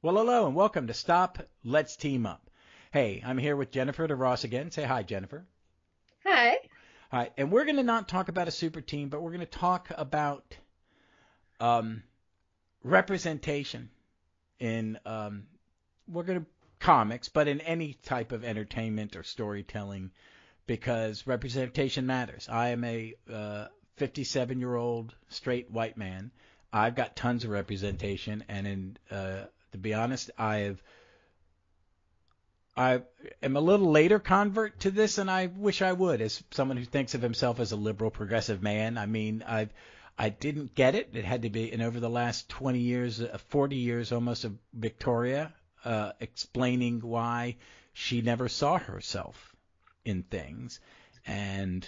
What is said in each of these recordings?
Well, hello and welcome to Stop, Let's Team Up. Hey, I'm here with Jennifer DeRoss again. Say hi, Jennifer. Hi. Hi, and we're going to not talk about a super team, but we're going to talk about representation in we're going to comics, but in any type of entertainment or storytelling, because representation matters. I am a 57-year-old straight white man. I've got tons of representation, and to be honest, I am a little later convert to this, and I wish I would, as someone who thinks of himself as a liberal progressive man. I mean, I didn't get it. It had to be, and over the last 20 years, 40 years almost of Victoria explaining why she never saw herself in things, and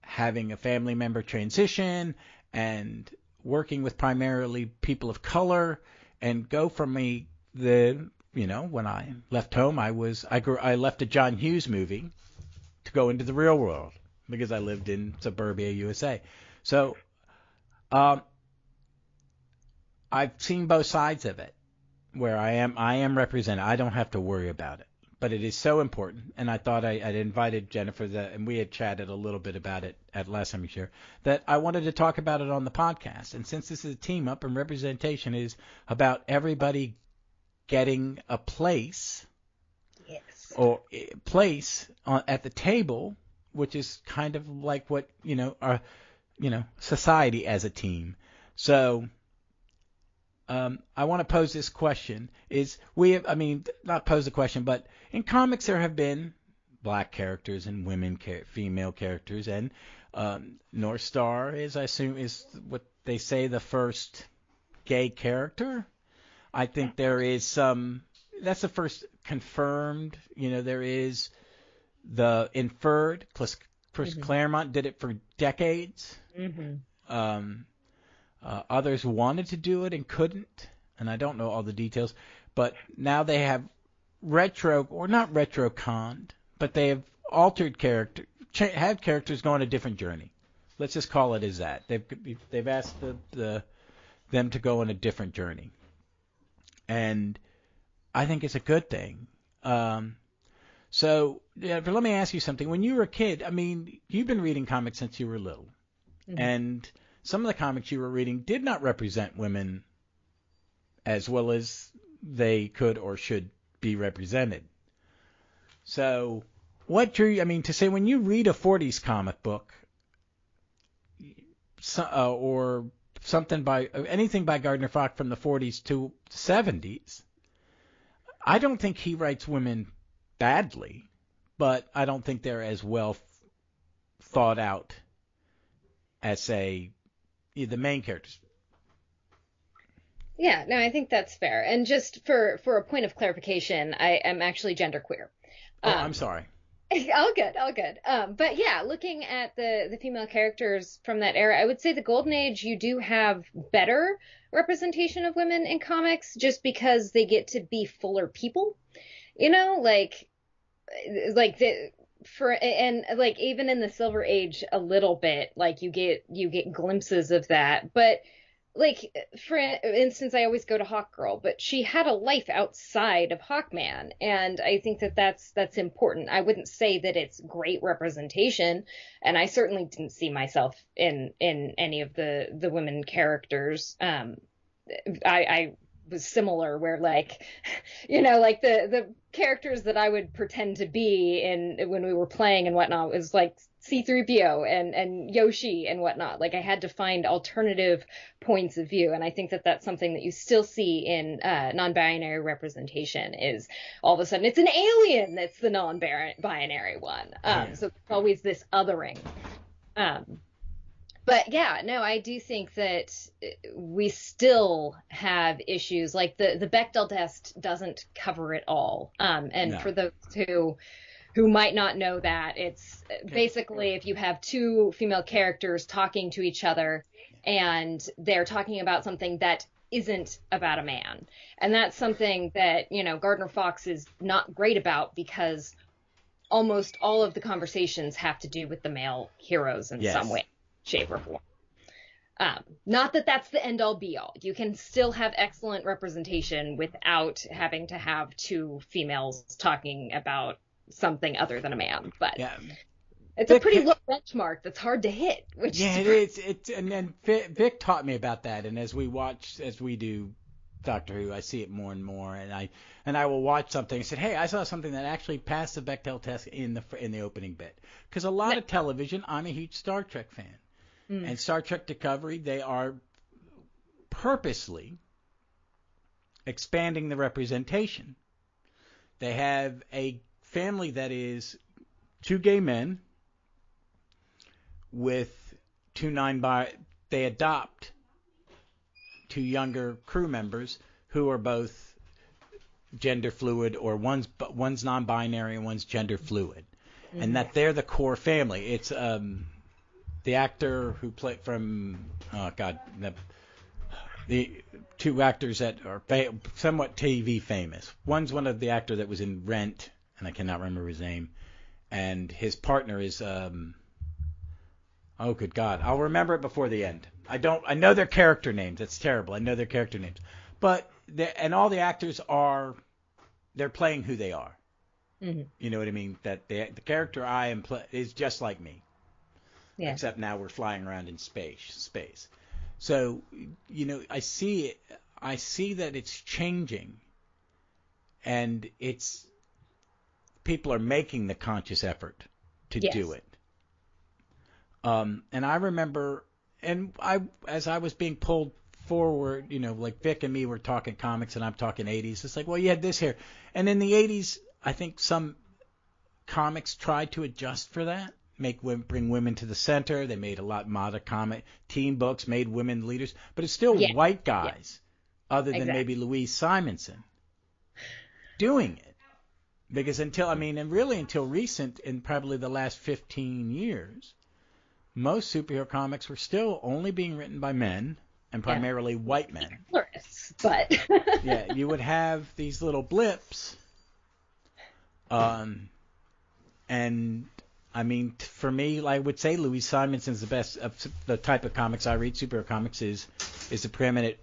having a family member transition, and working with primarily people of color, and go from when I left home, I left a John Hughes movie to go into the real world because I lived in suburbia USA. So I've seen both sides of it, where I am represented. I don't have to worry about it, but it is so important. And I thought I'd invited Jennifer, and we had chatted a little bit about it at last time you shared, that I wanted to talk about it on the podcast. And since this is a team up and representation is about everybody getting a place, Yes. or at the table, which is kind of like what our society as a team. So I want to pose this question: not pose the question, but in comics there have been black characters and female characters, and North Star is, I assume, is what they say the first gay character. I think there is some. That's the first confirmed. There is the inferred. Chris Claremont did it for decades. Mm-hmm. Others wanted to do it and couldn't, and I don't know all the details. But now they have not retroconned, but they have altered had characters go on a different journey. Let's just call it as that. They've asked them to go on a different journey. And I think it's a good thing. So let me ask you something. When you were a kid, you've been reading comics since you were little. Mm-hmm. And some of the comics you were reading did not represent women as well as they could or should be represented. So what drew you, to say when you read a 40s comic book, or anything by Gardner Fox from the 40s to 70s, I don't think he writes women badly, but I don't think they're as well thought out as, say, the main characters. Yeah, no, I think that's fair. And just for a point of clarification, I am actually genderqueer. I'm sorry. All good. But yeah, looking at the female characters from that era, I would say the Golden Age, you do have better representation of women in comics just because they get to be fuller people, even in the Silver Age a little bit, like you get glimpses of that. But like, for instance, I always go to Hawkgirl, but she had a life outside of Hawkman, and I think that's important. I wouldn't say that it's great representation, and I certainly didn't see myself in any of the women characters. I was similar, where the characters that I would pretend to be in when we were playing and whatnot was like C-3PO and Yoshi and whatnot. Like, I had to find alternative points of view, and I think that's something that you still see in non-binary representation, is all of a sudden it's an alien that's the non-binary one. So it's always this othering. But yeah, no, I do think that we still have issues. Like the Bechdel test doesn't cover it all. And No. for those who might not know that, it's basically if you have two female characters talking to each other and they're talking about something that isn't about a man. And that's something that, Gardner Fox is not great about, because almost all of the conversations have to do with the male heroes in some way, shape, or form. Not that that's the end all be all. You can still have excellent representation without having to have two females talking about something other than a man. But Yeah. it's a pretty low benchmark that's hard to hit. Which yeah, is and then Vic taught me about that, and as we do Doctor Who, I see it more and more, and I will watch something and say, hey, I saw something that actually passed the Bechdel test in the opening bit, because a lot of television, I'm a huge Star Trek fan, and Star Trek Discovery, they are purposely expanding the representation. They have a family that is two gay men with they adopt two younger crew members who are both gender fluid, or one's non-binary and one's gender fluid, and that they're the core family. It's the actor who played from the two actors that are somewhat TV famous. One's one of the actor that was in Rent, and I cannot remember his name, and his partner is oh, good God. I'll remember it before the end. I know their character names. It's terrible. I know their character names. But, and all the actors they're playing who they are. Mm-hmm. You know what I mean? That the character I am is just like me. Yeah. Except now we're flying around in space. So, I see that it's changing. And people are making the conscious effort to do it. And I remember, as I was being pulled forward, like Vic and me were talking comics and I'm talking 80s. It's like, well, you had this here. And in the 80s, I think some comics tried to adjust for that, bring women to the center. They made a lot modern comic, teen books, made women leaders, but it's still white guys, other than maybe Louise Simonson, doing it. Because until recent, in probably the last 15 years, most superhero comics were still only being written by men, and primarily white men. But yeah, you would have these little blips. And I mean, for me, I would say Louise Simonson's the best of the type of comics I read. Superhero comics is the preeminent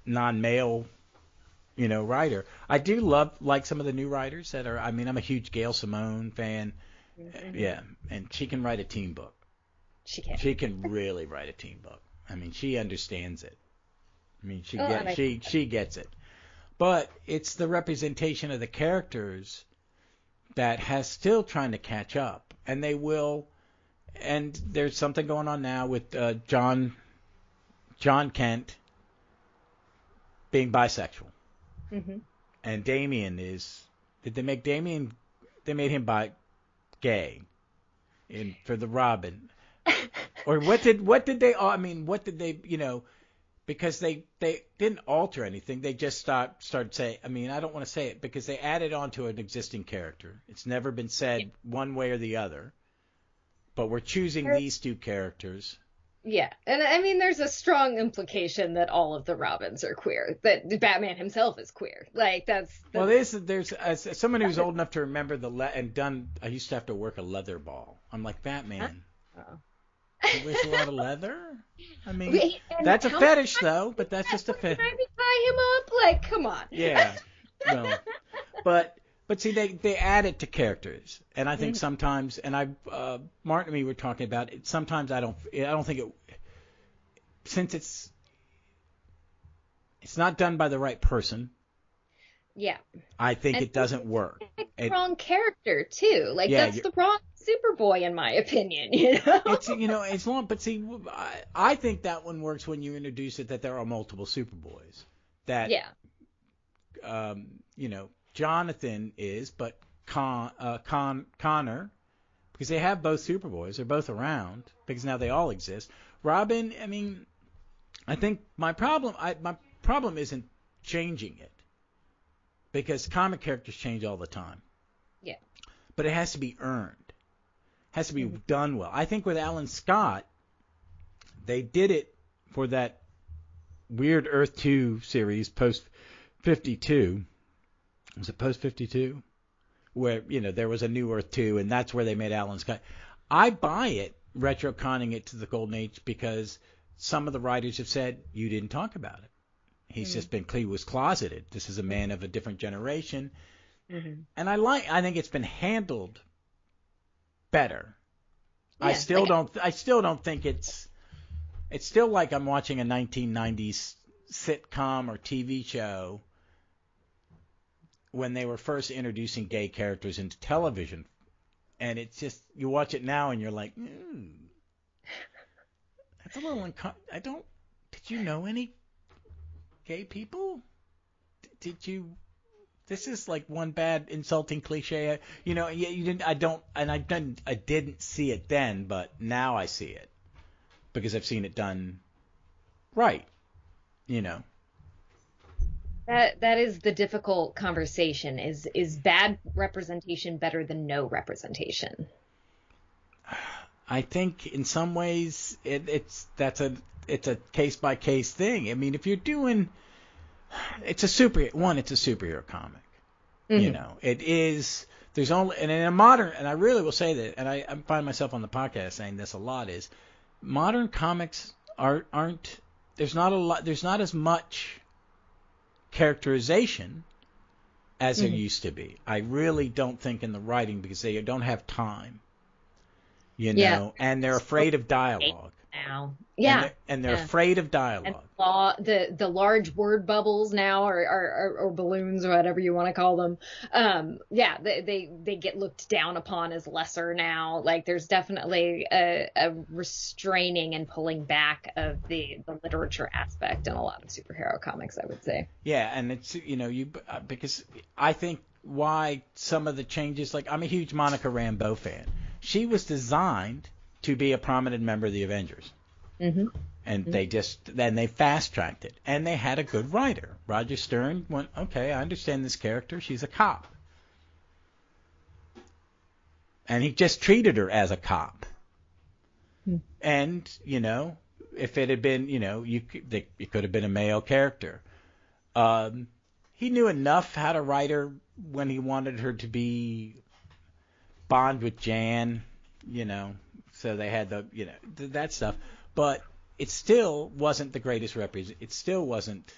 non-male, writer. I do like some of the new writers that are. I mean, I'm a huge Gail Simone fan. Mm-hmm. Yeah, and she can write a teen book. She can really write a teen book. I mean, she understands it. I mean, she gets it. But it's the representation of the characters that has still trying to catch up, and they will. And there's something going on now with John Kent being bisexual, and Damien is. Did they make Damien? They made him gay, for the Robin. Or what did they? I mean, what did they? Because they didn't alter anything. They just started saying. I mean, I don't want to say it because they added on to an existing character. It's never been said one way or the other. But we're choosing these two characters. Yeah, and I mean, there's a strong implication that all of the Robins are queer. That Batman himself is queer. Like that's well, there's as someone who's old enough to remember I used to have to work a leather ball. I'm like, Batman. Huh? He wears a lot of leather? I mean, that's a fetish, though, but that's just a fetish. Maybe tie him up? Like, come on. Yeah. Well, but see, they add it to characters. And I think sometimes, and Martin and me were talking about it, sometimes I don't think it, since it's not done by the right person. Yeah. I think it doesn't work. It's the wrong character, too. Like, that's the wrong Superboy, in my opinion, It's, it's long, but see, I think that one works when you introduce it that there are multiple Superboys. That, Jonathan is, but Connor, because they have both Superboys, they're both around, because now they all exist. Robin, I mean, I think my problem isn't changing it, because comic characters change all the time. Yeah. But it has to be earned. Has to be done well. I think with Alan Scott, they did it for that weird Earth 2 series post 52. Was it post 52? Where, there was a new Earth 2, and that's where they made Alan Scott. I buy it, retro-conning it to the Golden Age, because some of the writers have said, you didn't talk about it. He's just been, he was closeted. This is a man of a different generation. Mm-hmm. And I think it's been handled better. Yeah, I still don't think it's still like I'm watching a 1990s sitcom or TV show when they were first introducing gay characters into television. And it's just, you watch it now and you're like, that's a little did you know any gay people? Did you, this is like one bad insulting cliche. You didn't, I didn't see it then, but now I see it because I've seen it done right, That is the difficult conversation. Is bad representation better than no representation? I think in some ways it's a case by case thing. I mean, if you're doing, it's a superhero comic. Mm-hmm. It is. There's only, and in a modern, and I really will say that, and I find myself on the podcast saying this a lot, is modern comics aren't. There's not a lot. There's not as much characterization as there used to be. I really don't think in the writing because they don't have time, and they're afraid of dialogue. Now, and they're afraid of dialogue. And the large word bubbles now, or balloons, or whatever you want to call them. They get looked down upon as lesser now. Like there's definitely a restraining and pulling back of the literature aspect in a lot of superhero comics, I would say. Yeah, and it's because I think why some of the changes, like I'm a huge Monica Rambeau fan. She was designed to be a prominent member of the Avengers. Mm-hmm. And they fast-tracked it. And they had a good writer. Roger Stern went, okay, I understand this character. She's a cop. And he just treated her as a cop. Mm-hmm. And, if it had been, it could have been a male character. He knew enough how to write her when he wanted her to be bond with Jan, so they had that stuff, but it still wasn't the greatest it still wasn't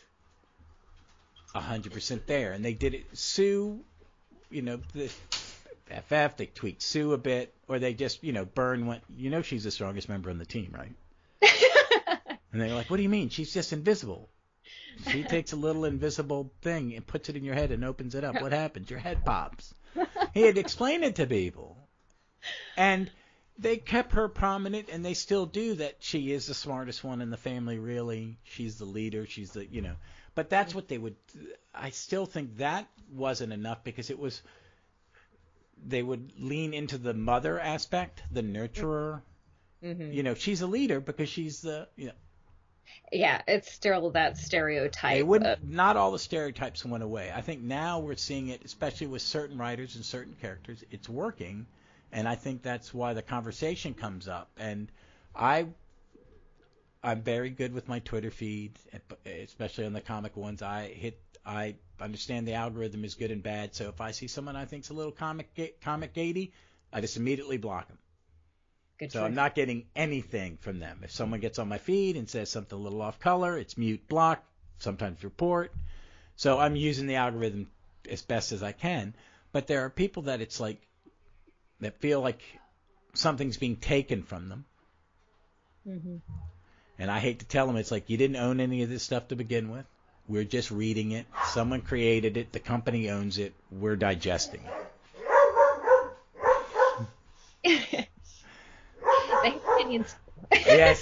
100% there, and they did it. Sue, the FF, they tweaked Sue a bit, or they just, Byrne went, she's the strongest member on the team, right? And they were like, what do you mean? She's just invisible. She takes a little invisible thing and puts it in your head and opens it up. What happens? Your head pops. He had explained it to people. And they kept her prominent, and they still do, that she is the smartest one in the family, really. She's the leader. She's the, But that's what they would... I still think that wasn't enough because it was... They would lean into the mother aspect, the nurturer. Mm-hmm. She's a leader because she's the... Yeah, it's still that stereotype. Not all the stereotypes went away. I think now we're seeing it, especially with certain writers and certain characters. It's working, and I think that's why the conversation comes up. And I'm very good with my Twitter feed, especially on the comic ones. I understand the algorithm is good and bad, so if I see someone I think's a little comic gatey, I just immediately block them. So I'm not getting anything from them. If someone gets on my feed and says something a little off color, it's mute, block, sometimes report. So I'm using the algorithm as best as I can. But there are people that it's like, that feel like something's being taken from them. Mm-hmm. And I hate to tell them, it's like, you didn't own any of this stuff to begin with. We're just reading it. Someone created it. The company owns it. We're digesting it. Opinions. Yes.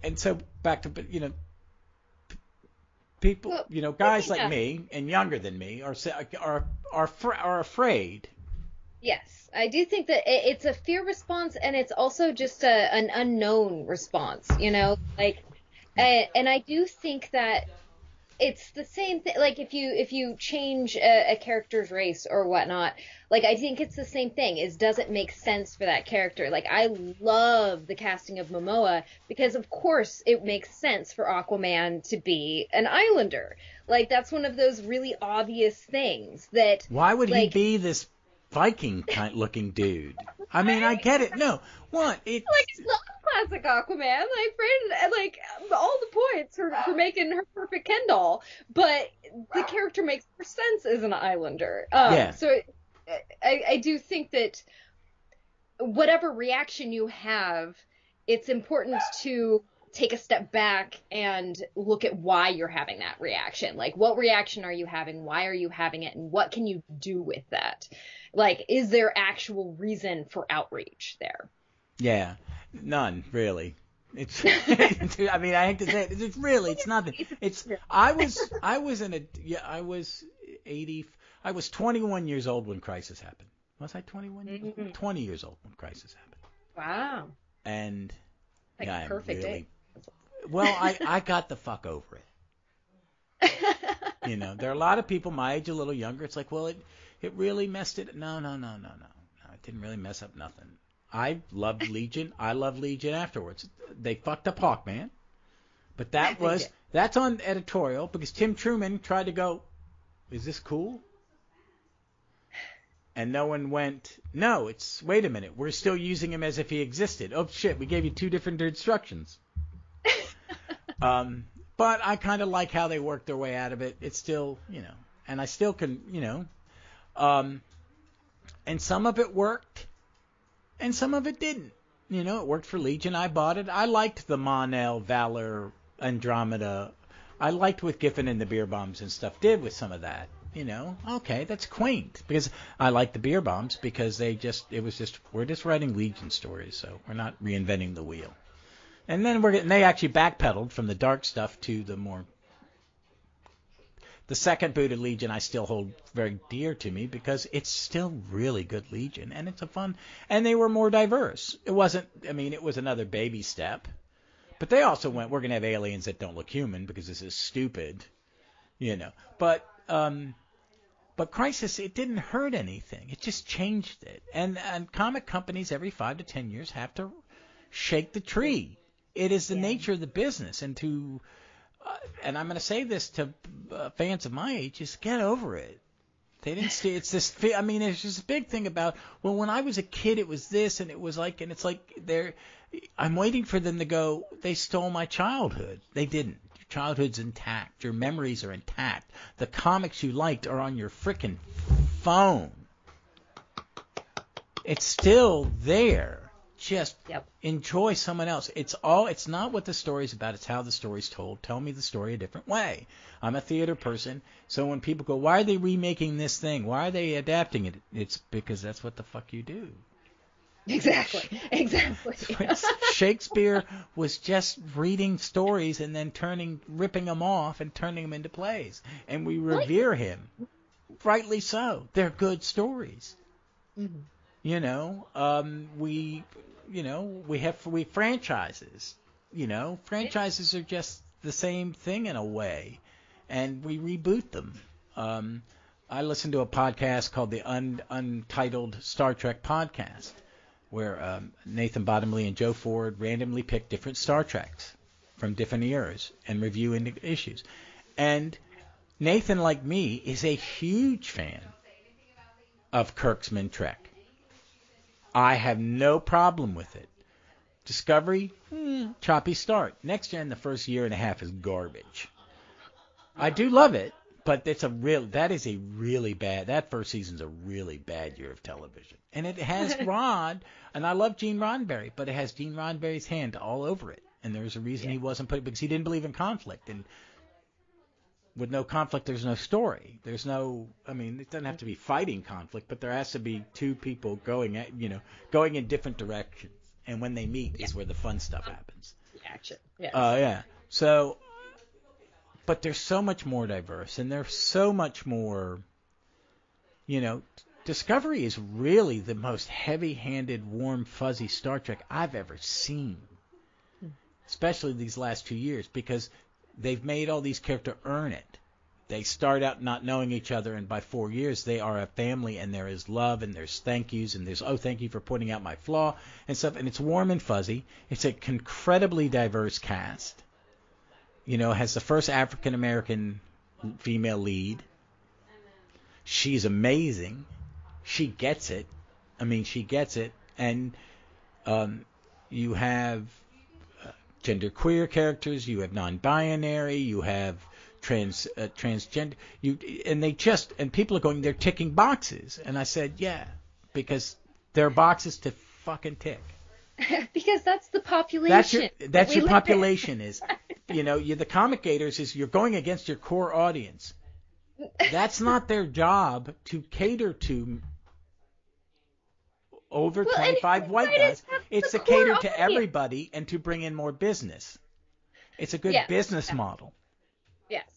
And so back to, people, guys like me and younger than me are afraid. Yes, I do think that it's a fear response, and it's also just an unknown response, and I do think that it's the same thing. Like if you change a character's race or whatnot, like I think it's the same thing. Does it make sense for that character? Like I love the casting of Momoa because of course it makes sense for Aquaman to be an islander. Like that's one of those really obvious things that. Why would he be this Viking kind looking dude. I mean, I get it. No, what? It's like I love classic Aquaman. Like Brandon, like all the points for making her perfect Ken doll, but the character makes more sense as an Islander. yeah, So I do think that whatever reaction you have, it's important to take a step back and look at why you're having that reaction. Like, what reaction are you having? Why are you having it? And what can you do with that? Like, is there actual reason for outreach there? yeah, none really. It's. I mean, I hate to say it. It's nothing. It's. I was in a. Yeah, I was 80. I was 21 years old when Crisis happened. Was I 21? Mm-hmm. 20 years old when Crisis happened. Wow. And like yeah, perfect really, age. Well, I got the fuck over it. There are a lot of people my age, a little younger. It's like, well, it really messed it. No. It didn't really mess up nothing. I loved Legion. I loved Legion afterwards. They fucked up Hawkman, but that's on editorial because Tim Truman tried to go, is this cool? And no one went, no, wait a minute, we're still using him as if he existed. Oh, shit, we gave you two different instructions. But I kind of like how they worked their way out of it. It's still, and I still can, and some of it worked, and some of it didn't. It worked for Legion. I bought it. I liked the Mon-El, Valor, Andromeda. I liked what Giffen and the Beer Bombs and stuff did with some of that. Okay, that's quaint because I like the Beer Bombs because we're just writing Legion stories, so we're not reinventing the wheel. And then they actually backpedaled from the dark stuff to the second boot of Legion I still hold very dear to me because it's still really good Legion and it's and they were more diverse. It was another baby step, but they also went, we're going to have aliens that don't look human because this is stupid, But Crisis, it didn't hurt anything. It just changed it. And comic companies every 5 to 10 years have to shake the tree. It is the nature of the business. And and I'm going to say this to fans of my age, just get over it. They didn't see it's this. There's this big thing about, well, when I was a kid, it was this, and it was like, and it's like I'm waiting for them to go, they stole my childhood. They didn't. Childhood's intact. Your memories are intact. The comics you liked are on your frickin' phone. It's still there. Just enjoy someone else. It's not what the story's about. It's how the story's told. Tell me the story a different way. I'm a theater person, so when people go, why are they remaking this thing? Why are they adapting it? It's because that's what the fuck you do. Exactly. Shakespeare was just reading stories and then ripping them off and turning them into plays. And we revere him. Rightly so. They're good stories. Mm-hmm. We franchises. Franchises are just the same thing in a way. And we reboot them. I listened to a podcast called the Untitled Star Trek podcast, where Nathan Bottomley and Joe Ford randomly pick different Star Treks from different eras and review issues. And Nathan, like me, is a huge fan of Kirkman Trek. I have no problem with it. Discovery, choppy start. Next Gen, the first year and a half is garbage. I do love it, but that first season's a really bad year of television. And it has Rod, and I love Gene Roddenberry, but it has Gene Roddenberry's hand all over it. And there's a reason he wasn't put, because he didn't believe in conflict. And with no conflict, there's no story. It doesn't have to be fighting conflict, but there has to be two people going in different directions. And when they meet is where the fun stuff happens. Action. Yes. So, but they're so much more diverse, and they're so much more, Discovery is really the most heavy-handed, warm, fuzzy Star Trek I've ever seen, especially these last 2 years, because they've made all these characters earn it. They start out not knowing each other, and by 4 years, they are a family, and there is love, and there's thank yous, and there's, thank you for pointing out my flaw, and stuff, and it's warm and fuzzy. It's an incredibly diverse cast. Has the first African-American female lead. She's amazing. she gets it. I mean, she gets it, and you have genderqueer characters, you have non-binary, you have transgender, and people are going, they're ticking boxes, and I said, yeah, because there are boxes to fucking tick. Because that's the population. That's your population is, you're the comic gators is you're going against your core audience. That's not their job to cater to over 25 white guys. It's to cater to everybody and to bring in more business. It's a good business model. Yes.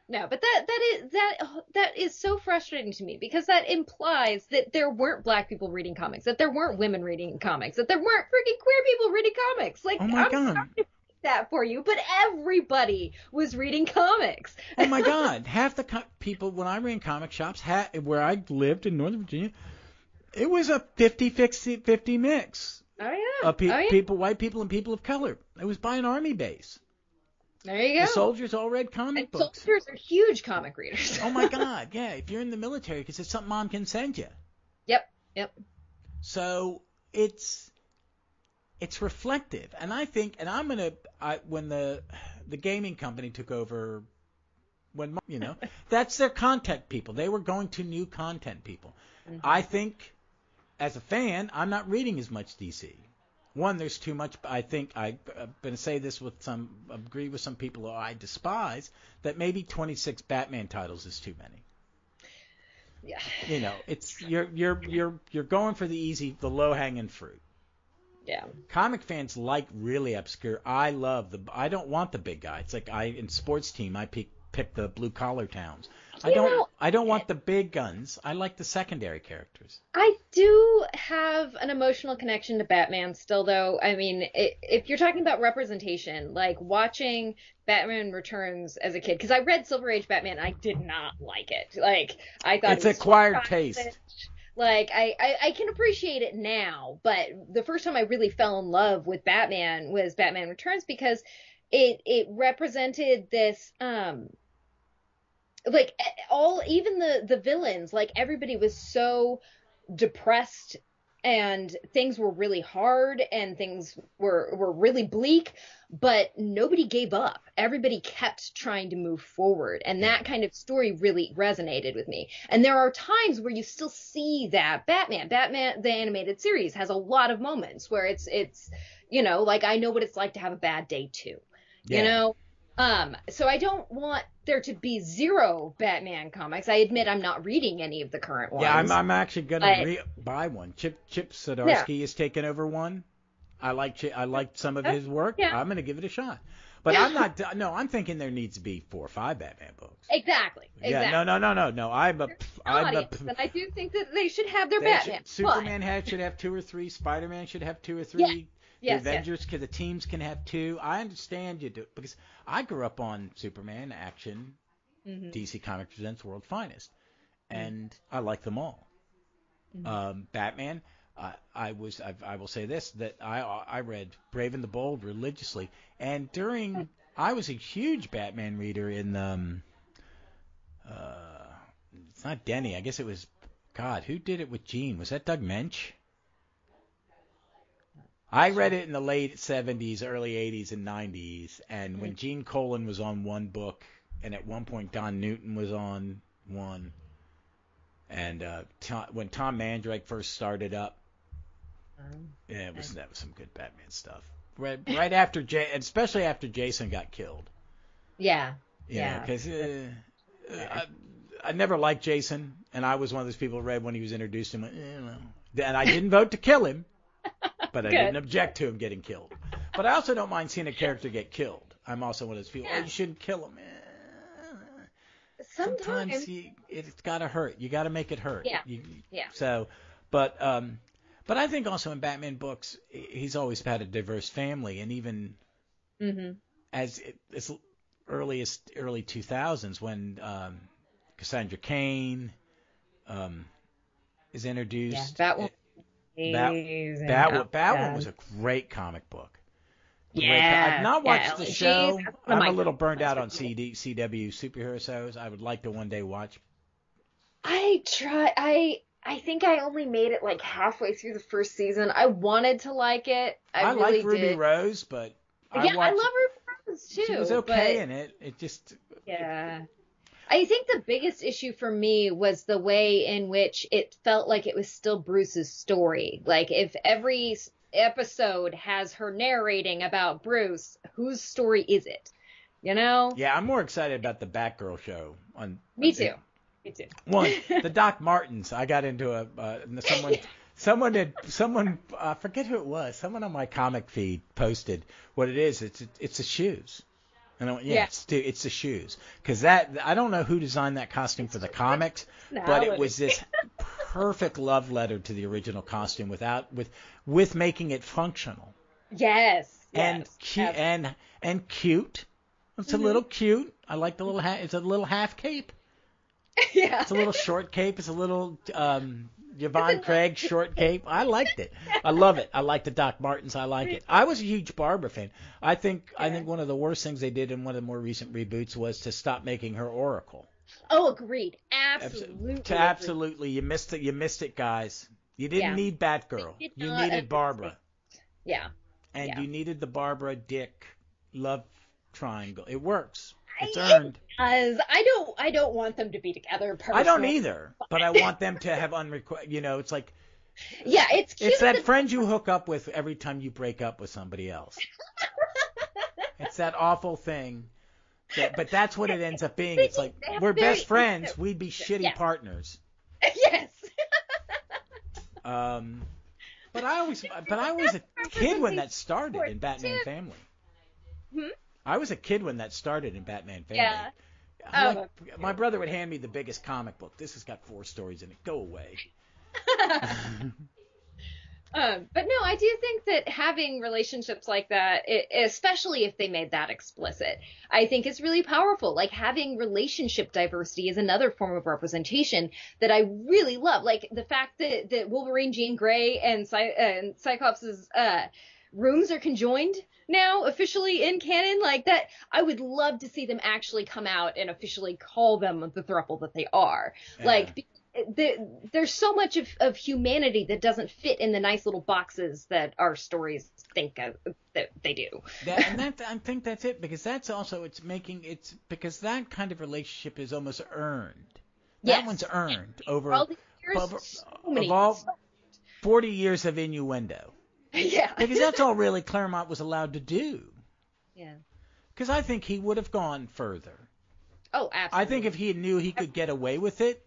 No, but that is so frustrating to me, because that implies that there weren't black people reading comics, that there weren't women reading comics, that there weren't freaking queer people reading comics. Like, oh my God. Sorry to say that for you, but everybody was reading comics. Oh my God. Half the people, when I ran comic shops, where I lived in Northern Virginia, it was a 50-50 mix. Oh yeah. People, white people and people of color. It was by an army base. There you go. The soldiers all read comic books. Soldiers are huge comic readers. Oh my God, yeah. If you're in the military, because it's something Mom can send you. Yep. So it's reflective, and I think, and when the gaming company took over, that's their content people. They were going to new content people. Mm-hmm. I think, as a fan, I'm not reading as much DC. One, there's too much. I think I'm going to say this agree with some people who I despise, that maybe 26 Batman titles is too many. Yeah. It's you're going for the low hanging fruit. Yeah. Comic fans like really obscure. I don't want the big guy. It's like in sports team I pick the blue collar towns. I don't want the big guns. I like the secondary characters. I do have an emotional connection to Batman still, though. I mean, if you're talking about representation, like watching Batman Returns as a kid, because I read Silver Age Batman, I did not like it. Like, I thought it's acquired taste. Like, I can appreciate it now, but the first time I really fell in love with Batman was Batman Returns, because it represented this like even the villains, like everybody was so depressed and things were really hard and things were really bleak, but nobody gave up. Everybody kept trying to move forward, and that kind of story really resonated with me. And there are times where you still see that Batman the animated series has a lot of moments where it's like, I know what it's like to have a bad day too. So I don't want there to be zero Batman comics. I admit I'm not reading any of the current ones. Yeah, I'm actually gonna buy one. Chip Zdarsky has taken over one. I like some of his work. Yeah. I'm gonna give it a shot. But I'm not. No, I'm thinking there needs to be 4 or 5 Batman books. Exactly. Yeah. No. I'm a. And I do think that they should have their Batman. Superman should have 2 or 3. Spider-Man should have 2 or 3. Yeah. Yes, the Avengers, the teams can have 2. I understand you do, because I grew up on Superman, Action, DC Comics Presents World's Finest, and I like them all. Batman, I will say this, that I read Brave and the Bold religiously, and I was a huge Batman reader in it's not Denny, I guess it was, God, who did it with Gene? Was that Doug Mensch? I read it in the late 70s, early 80s, and 90s, and when Gene Colan was on one book, and at one point Don Newton was on one, and when Tom Mandrake first started up, that was some good Batman stuff. Right after especially after Jason got killed. Yeah. Because I never liked Jason, and I was one of those people who read when he was introduced and went, and I didn't vote to kill him. But I didn't object to him getting killed. But I also don't mind seeing a character get killed. I'm also one of those people, you shouldn't kill him. Sometimes it's got to hurt. You got to make it hurt. Yeah. So, but I think also in Batman books, he's always had a diverse family. And even as early 2000s, when Cassandra Cain is introduced. Yeah, Batwoman was a great comic book. Yeah. I've not watched the show. I'm a little burned out on CW superhero shows. I would like to one day watch. I I think I only made it like halfway through the first season. I wanted to like it. I I really like Ruby did. Rose, but I Yeah, I watched. love Ruby Rose She was too, okay but in it. It just. yeah. I think the biggest issue for me was the way in which it felt like it was still Bruce's story. Like if every episode has her narrating about Bruce, whose story is it? You know? Yeah, I'm more excited about the Batgirl show on. Me too. Me too. One, the Doc Martens. I got into someone I forget who it was. Someone on my comic feed posted what it is. It's the shoes. And I went, yeah, Yeah. it's the shoes. Because I don't know who designed that costume for the comics, but it was this perfect love letter to the original costume with making it functional Yes. and Yes. cute and cute. It's a Hmm. little cute. I like the little hat. It's a little half cape. Yeah. It's a little short cape. It's a little It's Yvonne Craig short cape. I liked it. I love it. I like the Doc Martens. I like it. I was a huge Barbara fan. I think one of the worst things they did in one of the more recent reboots was to stop making her Oracle. Oh, agreed. Absolutely. Absolutely. You missed it. You missed it, guys. You didn't Yeah. need Batgirl. Did You not needed Barbara. Yeah. And Yeah. you needed the Barbara Dick love triangle. It works. It's It earned. does. I don't want them to be together personally. I don't either, but I want them to have it's like Yeah, it's cute. it's that friend you hook up with every time you break up with somebody else. It's that awful thing. But that's what it ends up being. It's like we're best friends. We'd be shitty partners. Yes. But I was a kid when that started in Batman Family. Hmm? I was a kid when that started in Batman Family. Yeah. My brother would hand me the biggest comic book. This has got 4 stories in it. Go away. But no, I do think that having relationships like that, especially if they made that explicit, I think is really powerful. Like having relationship diversity is another form of representation that I really love. Like the fact that Wolverine, Jean Grey, and Cyclops' rooms are conjoined now officially in canon, like that. I would love to see them actually come out and officially call them the throuple that they are. Yeah. Like there's so much of humanity that doesn't fit in the nice little boxes that our stories think that they do. I think that's it, because that's also because that kind of relationship is almost earned. That one's earned over all the years, of all 40 years of innuendo. Yeah. Because that's all really Claremont was allowed to do. Yeah. Because I think he would have gone further. Oh, absolutely. I think if he knew he could get away with it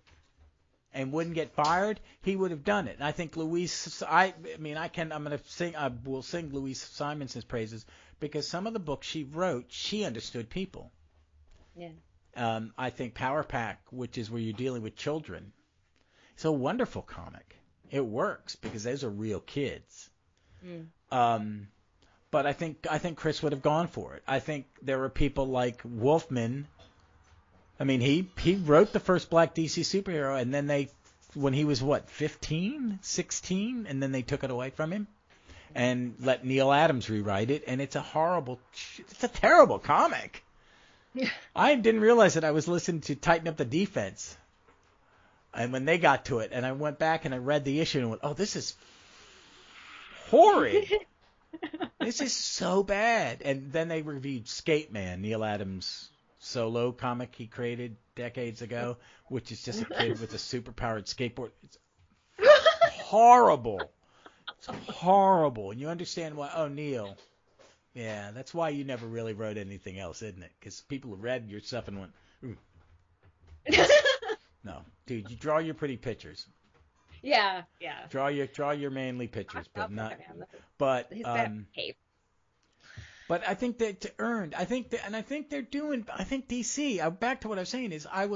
and wouldn't get fired, he would have done it. And I think I'm going to sing, I will sing Louise Simonson's praises, because some of the books she wrote, she understood people. Yeah. I think Power Pack, which is where you're dealing with children, it's a wonderful comic. It works because those are real kids. But I think Chris would have gone for it. I think there were people like Wolfman. I mean, he wrote the first black DC superhero, and then when he was 15, 16, and then they took it away from him and let Neil Adams rewrite it, and it's a terrible comic. I didn't realize that I was listening to Tighten Up the Defense, and when they got to it, and I went back and I read the issue and went, oh, this is horrid. This is so bad. And then they reviewed Skate Man, Neil Adams' solo comic he created decades ago, which is just a kid with a superpowered skateboard. It's horrible. It's horrible. And you understand why. Oh, Neil. Yeah, that's why you never really wrote anything else, isn't it? Because people read your stuff and went, ooh. No, dude, you draw your pretty pictures. Yeah. Draw your manly pictures, but not. But But I think that to earned. I think they're doing. I think DC. Back to what I was saying is I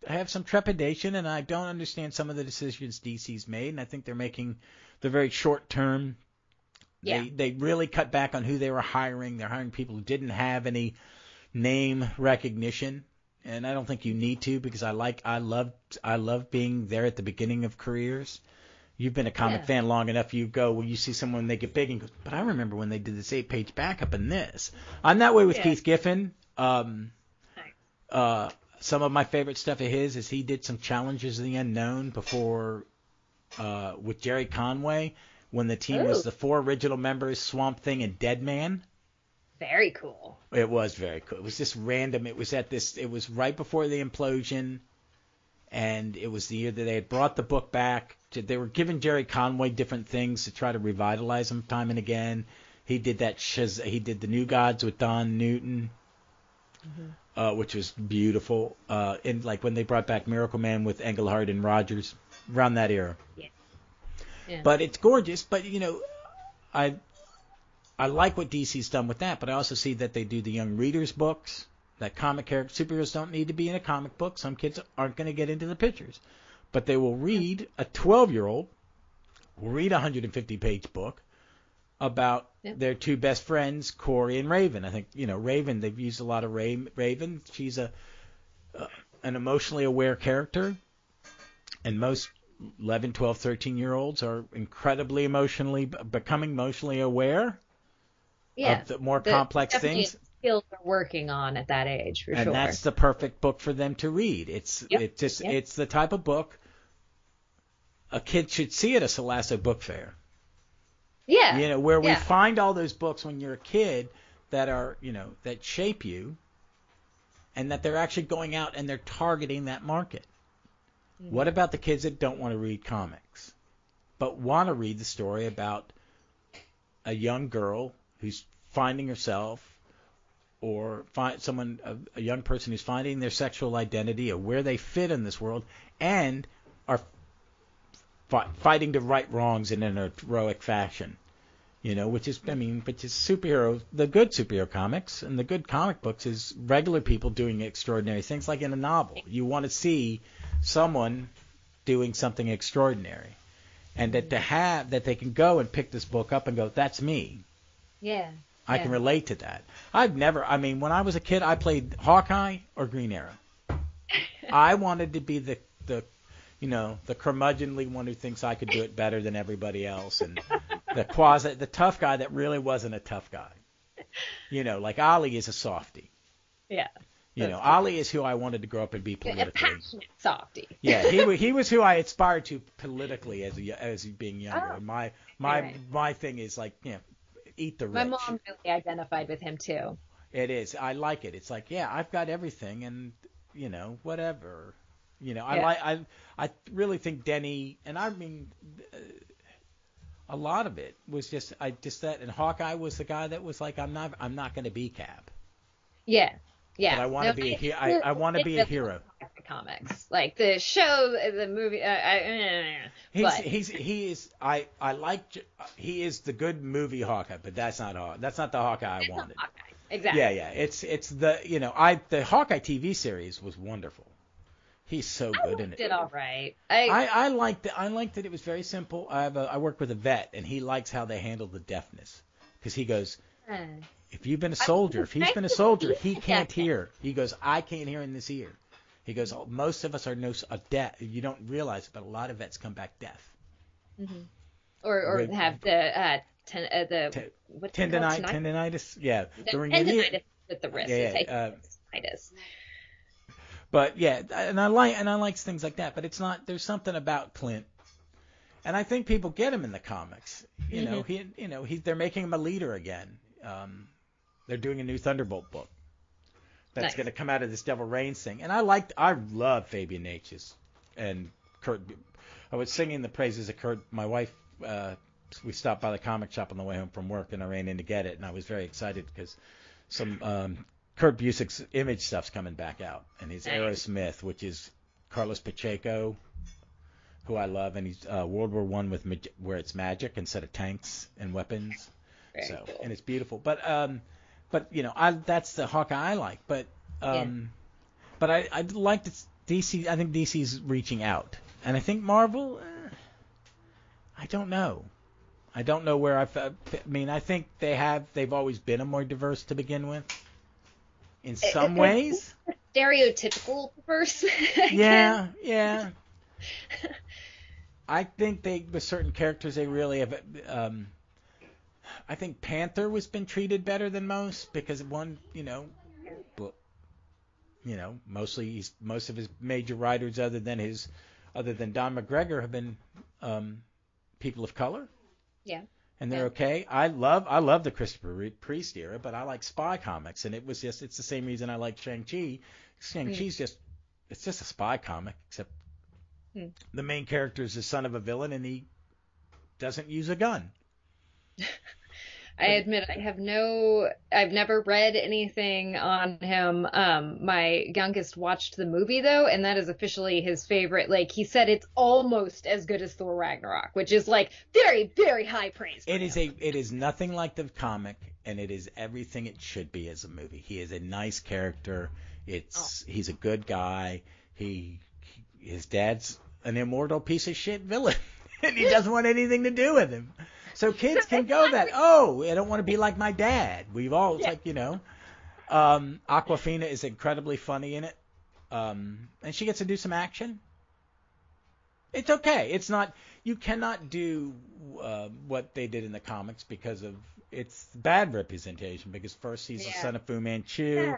have some trepidation, and I don't understand some of the decisions DC's made, and I think they're making the very short term. Yeah. They really cut back on who they were hiring. They're hiring people who didn't have any name recognition. And I don't think you need to, because I love being there at the beginning of careers. You've been a comic fan long enough. You see someone, they get big and go, but I remember when they did this 8-page backup in this. I'm that way with Keith Giffen. some of my favorite stuff of his is he did some Challenges of the Unknown before with Jerry Conway when the team was Ooh, the 4 original members, Swamp Thing and Deadman. very cool. It was very cool. It was just random. It was right before the implosion, and it was the year that they had brought the book back. They were giving Jerry Conway different things to try to revitalize him time and again. He did he did the New Gods with Don Newton, which was beautiful. And like when they brought back Miracle Man with Englehart and Rogers, around that era. Yeah. Yeah. But it's gorgeous. But I like what DC's done with that. But I also see that they do the young readers books. That comic character superheroes don't need to be in a comic book. Some kids aren't going to get into the pictures, but they will read. A 12-year-old will read a 150-page book about their 2 best friends, Corey and Raven. I think Raven. They've used a lot of Raven. She's an emotionally aware character, and most 11, 12, 13-year-olds are incredibly becoming emotionally aware of the more complex things. Skills are working on at that age, for sure. And that's the perfect book for them to read. It's the type of book a kid should see at a Salasso book fair. Yeah. Where we find all those books when you're a kid that are, that shape you, and that they're actually going out and they're targeting that market. Mm-hmm. What about the kids that don't want to read comics, but want to read the story about a young girl who's finding herself, or a young person who's finding their sexual identity or where they fit in this world, and are fighting to right wrongs in an heroic fashion, which is superhero. The good superhero comics and the good comic books is regular people doing extraordinary things, like in a novel. You want to see someone doing something extraordinary, and that they can go and pick this book up and go, that's me. Yeah. I can relate to that. When I was a kid, I played Hawkeye or Green Arrow. I wanted to be the curmudgeonly one who thinks I could do it better than everybody else, and the tough guy that really wasn't a tough guy. Like Ollie is a softie. Yeah. Ollie is who I wanted to grow up and be politically. A passionate softie. Yeah, he was who I aspired to politically as being younger. Oh, And my thing is like, eat the rich. My mom really identified with him too. It is. I like it. It's like, I've got everything, and whatever. I really think Denny, and a lot of it was just that. And Hawkeye was the guy that was like, I'm not going to be Cap. Yeah. Yeah. But I want to be a hero. I want to be a hero. Comics, like the show, the movie. He is the good movie Hawkeye, but that's not the Hawkeye I wanted. Hawkeye. Exactly. Yeah. It's the Hawkeye TV series was wonderful. He's so good in it. Did all right. I liked it. I liked it. It was very simple. I work with a vet, and he likes how they handle the deafness, because he goes, if he's been a soldier, he can't hear. He goes, I can't hear in this ear. He goes, most of us are deaf. You don't realize it, but a lot of vets come back deaf. Mm-hmm. Or have the tendinitis. Yeah, during tendinitis with the wrist. Yeah. Tendinitis. But yeah, and I like things like that. But it's not. There's something about Clint, and I think people get him in the comics. They're making him a leader again. They're doing a new Thunderbolt book that's going to come out of this Devil Reigns thing, and I love Fabian Naiches and Kurt. I was singing the praises of Kurt. My wife, we stopped by the comic shop on the way home from work, and I ran in to get it, and I was very excited because some Kurt Busiek's Image stuff's coming back out, and his Aerosmith, which is Carlos Pacheco, who I love, and he's World War I where it's magic instead of tanks and weapons. Very cool. And it's beautiful. But that's the Hawkeye I like. But I like DC. I think DC's reaching out, and I think Marvel. I don't know. I don't know where I think they've always been a more diverse to begin with. In some ways. Stereotypical diverse. Yeah. I think with certain characters they really have. I think Panther been treated better than most because one, most of his major writers, other than Don McGregor, have been people of color. Yeah. And they're okay. I love the Christopher Priest era, but I like spy comics, and it's the same reason I like Shang-Chi. Shang-Chi's it's just a spy comic, except the main character is the son of a villain, and he doesn't use a gun. I admit I've never read anything on him. My youngest watched the movie though, and that is officially his favorite. Like he said, it's almost as good as Thor Ragnarok, which is like very, very high praise. It is nothing like the comic, and it is everything it should be as a movie. He is a nice character. He's a good guy. His dad's an immortal piece of shit villain, and he doesn't want anything to do with him. So kids can go that, I don't want to be like my dad. We've all, it's like, Awkwafina is incredibly funny in it. And she gets to do some action. It's okay. It's not, you cannot do what they did in the comics because of, it's bad representation, because first he's the son of Fu Manchu. Yeah.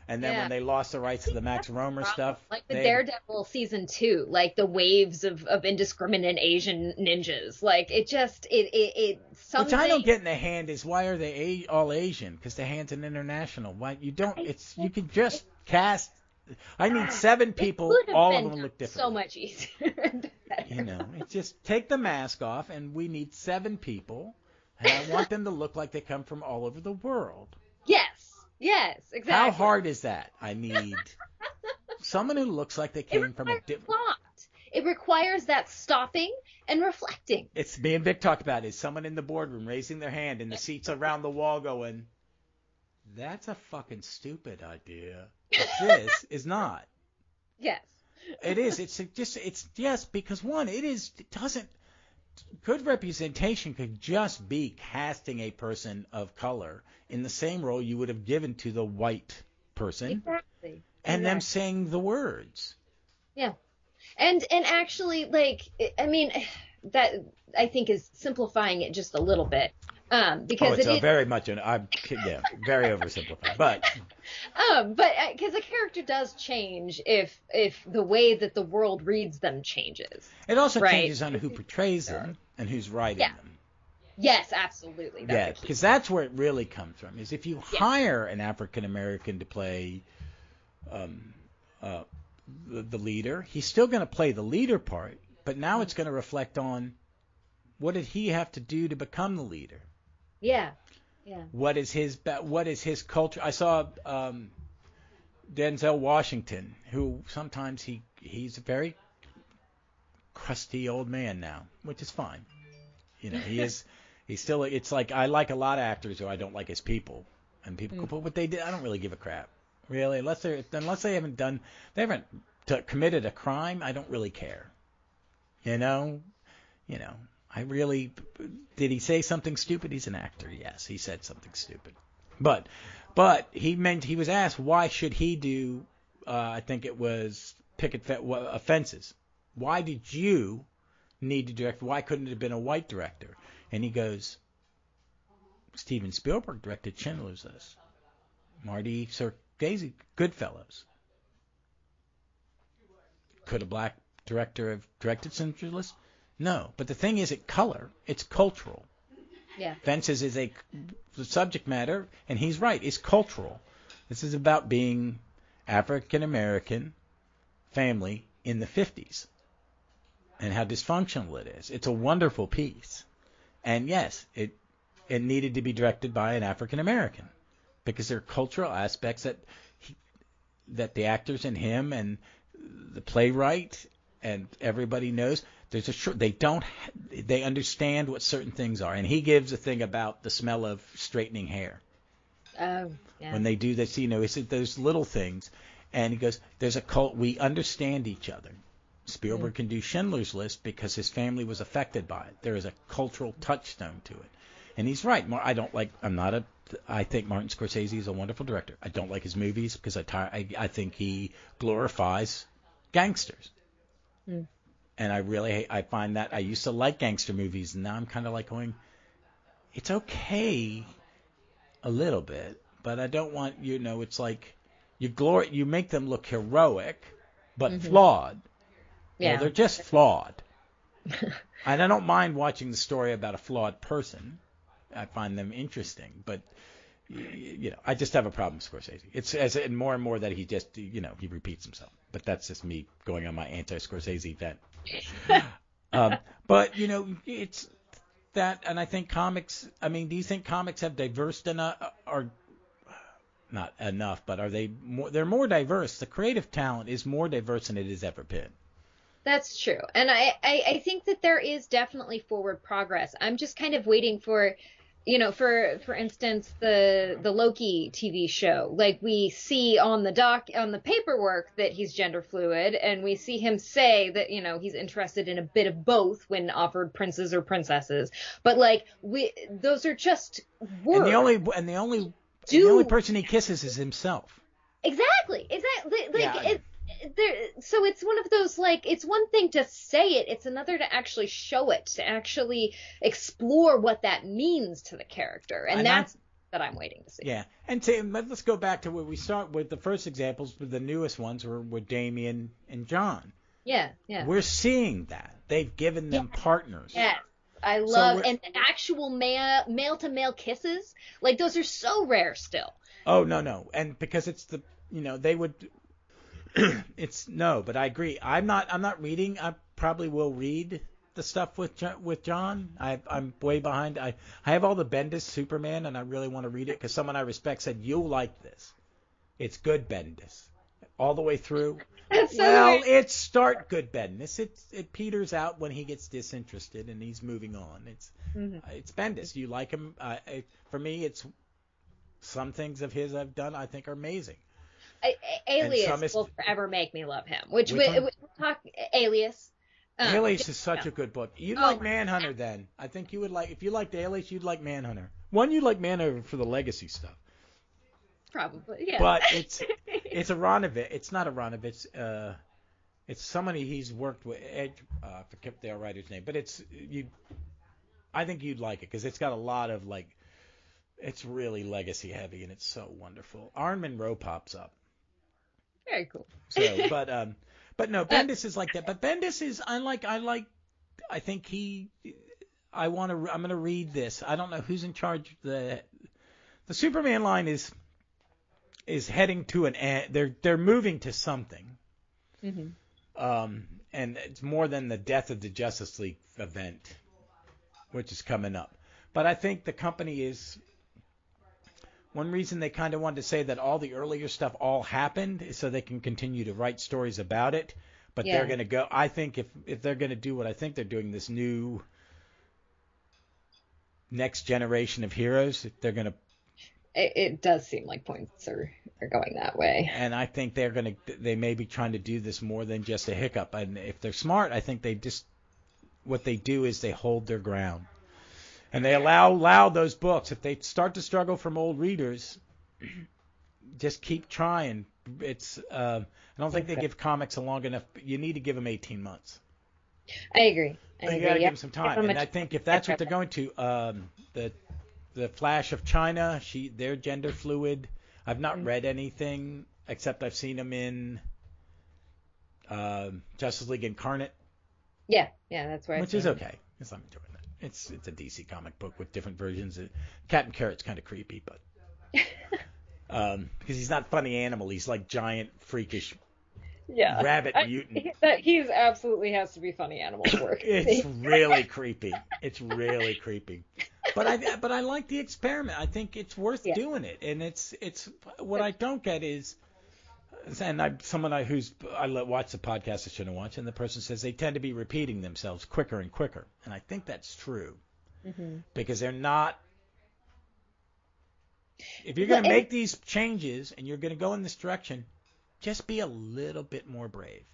And then when they lost the rights to the Max Romer stuff. Like the Daredevil season 2, like the waves of indiscriminate Asian ninjas. Like it just, something. Which I don't get in the hand is, why are they all Asian? Because the hand's an international. Why you don't, you can just cast, I need 7 people, all of them look different. So much easier. It's just take the mask off, and we need 7 people, and I want them to look like they come from all over the world. Yes, exactly. How hard is that? I need someone who looks like they came from a different. It requires that stopping and reflecting. It's me and Vic talked about it. Is someone in the boardroom raising their hand in the seats around the wall going, "That's a fucking stupid idea. This is not." Yes. It is. Yes, because it doesn't. Good representation could just be casting a person of color in the same role you would have given to the white person. Exactly. And them saying the words. Yeah. And actually, like, I mean, that I think is simplifying it just a little bit. Because it's very much very oversimplified, but because the character does change if the way that the world reads them changes. It also changes on who portrays them and who's writing them. Yes, absolutely. Because that's where it really comes from. Is if you hire an African American to play the leader, he's still going to play the leader part, but now it's going to reflect on what did he have to do to become the leader. Yeah. What is his culture? I saw Denzel Washington, who sometimes he's a very crusty old man now, which is fine. He's still. It's like I like a lot of actors who I don't like as people, and people go, but what they did, I don't really give a crap, really, unless they haven't committed a crime. I don't really care. I really, did he say something stupid? He's an actor. Yes, he said something stupid. But he was asked, why should he do, I think it was offenses. Why did you need to direct? Why couldn't it have been a white director? And he goes, Steven Spielberg directed Schindler's List. Marty Scorsese, Goodfellas. Could a black director have directed Schindler's List? No, but the thing is, it's cultural. Yeah. Fences is the subject matter, and he's right, it's cultural. This is about being African American family in the 50s and how dysfunctional it is. It's a wonderful piece. And yes, it needed to be directed by an African American because there are cultural aspects that the actors and him and the playwright and everybody knows. They understand what certain things are, and he gives a thing about the smell of straightening hair. Oh, yeah. When they do this, he said there's little things, and he goes, "There's a cult. We understand each other." Spielberg can do Schindler's List because his family was affected by it. There is a cultural touchstone to it, and he's right. I think Martin Scorsese is a wonderful director. I don't like his movies because I think he glorifies gangsters. Mm. And I find that I used to like gangster movies, and now I'm kind of like going, it's okay a little bit, but I don't want, it's like you make them look heroic, but Mm-hmm. flawed. Yeah. Well, they're just flawed. And I don't mind watching the story about a flawed person. I find them interesting, but I just have a problem with Scorsese. It's and more that he just, he repeats himself. But that's just me going on my anti-Scorsese vent. But it's that, and I think comics. I mean, do you think comics have diverse enough, or not enough? But are they more? They're more diverse. The creative talent is more diverse than it has ever been. That's true. And I think that there is definitely forward progress. I'm just kind of waiting for, for instance, the Loki TV show. Like, we see on the paperwork that he's gender fluid, and we see him say that, he's interested in a bit of both when offered princes or princesses. But like, those are just words. And the only person he kisses is himself. Exactly. Like, so it's one of those, like, it's one thing to say it, it's another to actually show it, to actually explore what that means to the character, and that's that I'm waiting to see. Yeah, and let's go back to where we start with the first examples. The newest ones were with Damien and John. Yeah. We're seeing that they've given them partners. Yes, I love, and actual male to male kisses, like, those are so rare still. Oh no, and because it's they would. But I agree. I'm not reading. I probably will read the stuff with John. I'm way behind. I have all the Bendis Superman, and I really want to read it because someone I respect said you'll like this. It's good Bendis all the way through. That's so well, weird. it's start good Bendis. It peters out when he gets disinterested and he's moving on. It's Bendis. You like him? For me, it's some things of his I've done I think are amazing. Alias will forever make me love him. Which we talk Alias. Alias is such a good book. You'd like Manhunter then. I think you would like, if you liked Alias, you'd like Manhunter. You'd like Manhunter for the legacy stuff. Probably, yeah. But it's Aronovich. It's not Aronovich. It's somebody he's worked with. I forget the writer's name, but I think you'd like it because it's got a lot of it's really legacy heavy and it's so wonderful. Arn Monroe pops up. Very cool. So, but no, Bendis is like that. But Bendis is I'm going to read this. I don't know who's in charge. The Superman line is heading to an end. They're moving to something. Mm-hmm. And it's more than the death of the Justice League event, which is coming up. But I think the company is. One reason they kind of wanted to say that all the earlier stuff all happened is so they can continue to write stories about it. But they're going to go. I think if they're going to do what I think they're doing, this new next generation of heroes, they're going to. It does seem like points are going that way. And I think they may be trying to do this more than just a hiccup. And if they're smart, I think what they do is they hold their ground. And they allow those books, if they start to struggle from old readers, just keep trying. I don't think they give comics a long enough. You need to give them 18 months. I agree. You got to give them some time. And I think if that's what they're going to, the Flash of China, they're gender fluid. I've not read anything except I've seen them in Justice League Incarnate. Yeah, that's right. Which is okay. I'm enjoying that. It's a DC comic book with different versions. Captain Carrot's kind of creepy, but because he's not funny animal, he's like giant freakish rabbit mutant. He's absolutely has to be funny animal to work. It's really creepy. It's really creepy. But I like the experiment. I think it's worth doing it. And it's what I don't get is. And I watch the podcast I shouldn't watch, and the person says they tend to be repeating themselves quicker and quicker, and I think that's true because they're not. If you're going to make these changes and you're going to go in this direction, just be a little bit more brave.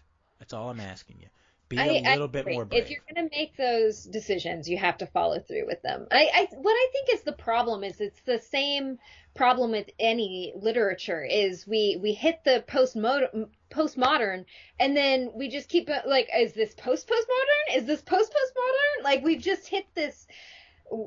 That's all I'm asking you. Be a little bit more brave. If you're going to make those decisions, you have to follow through with them. What I think is the problem is it's the same problem with any literature is we hit the postmodern and then we just keep like, is this postmodern? Is this postmodern? Like we've just hit this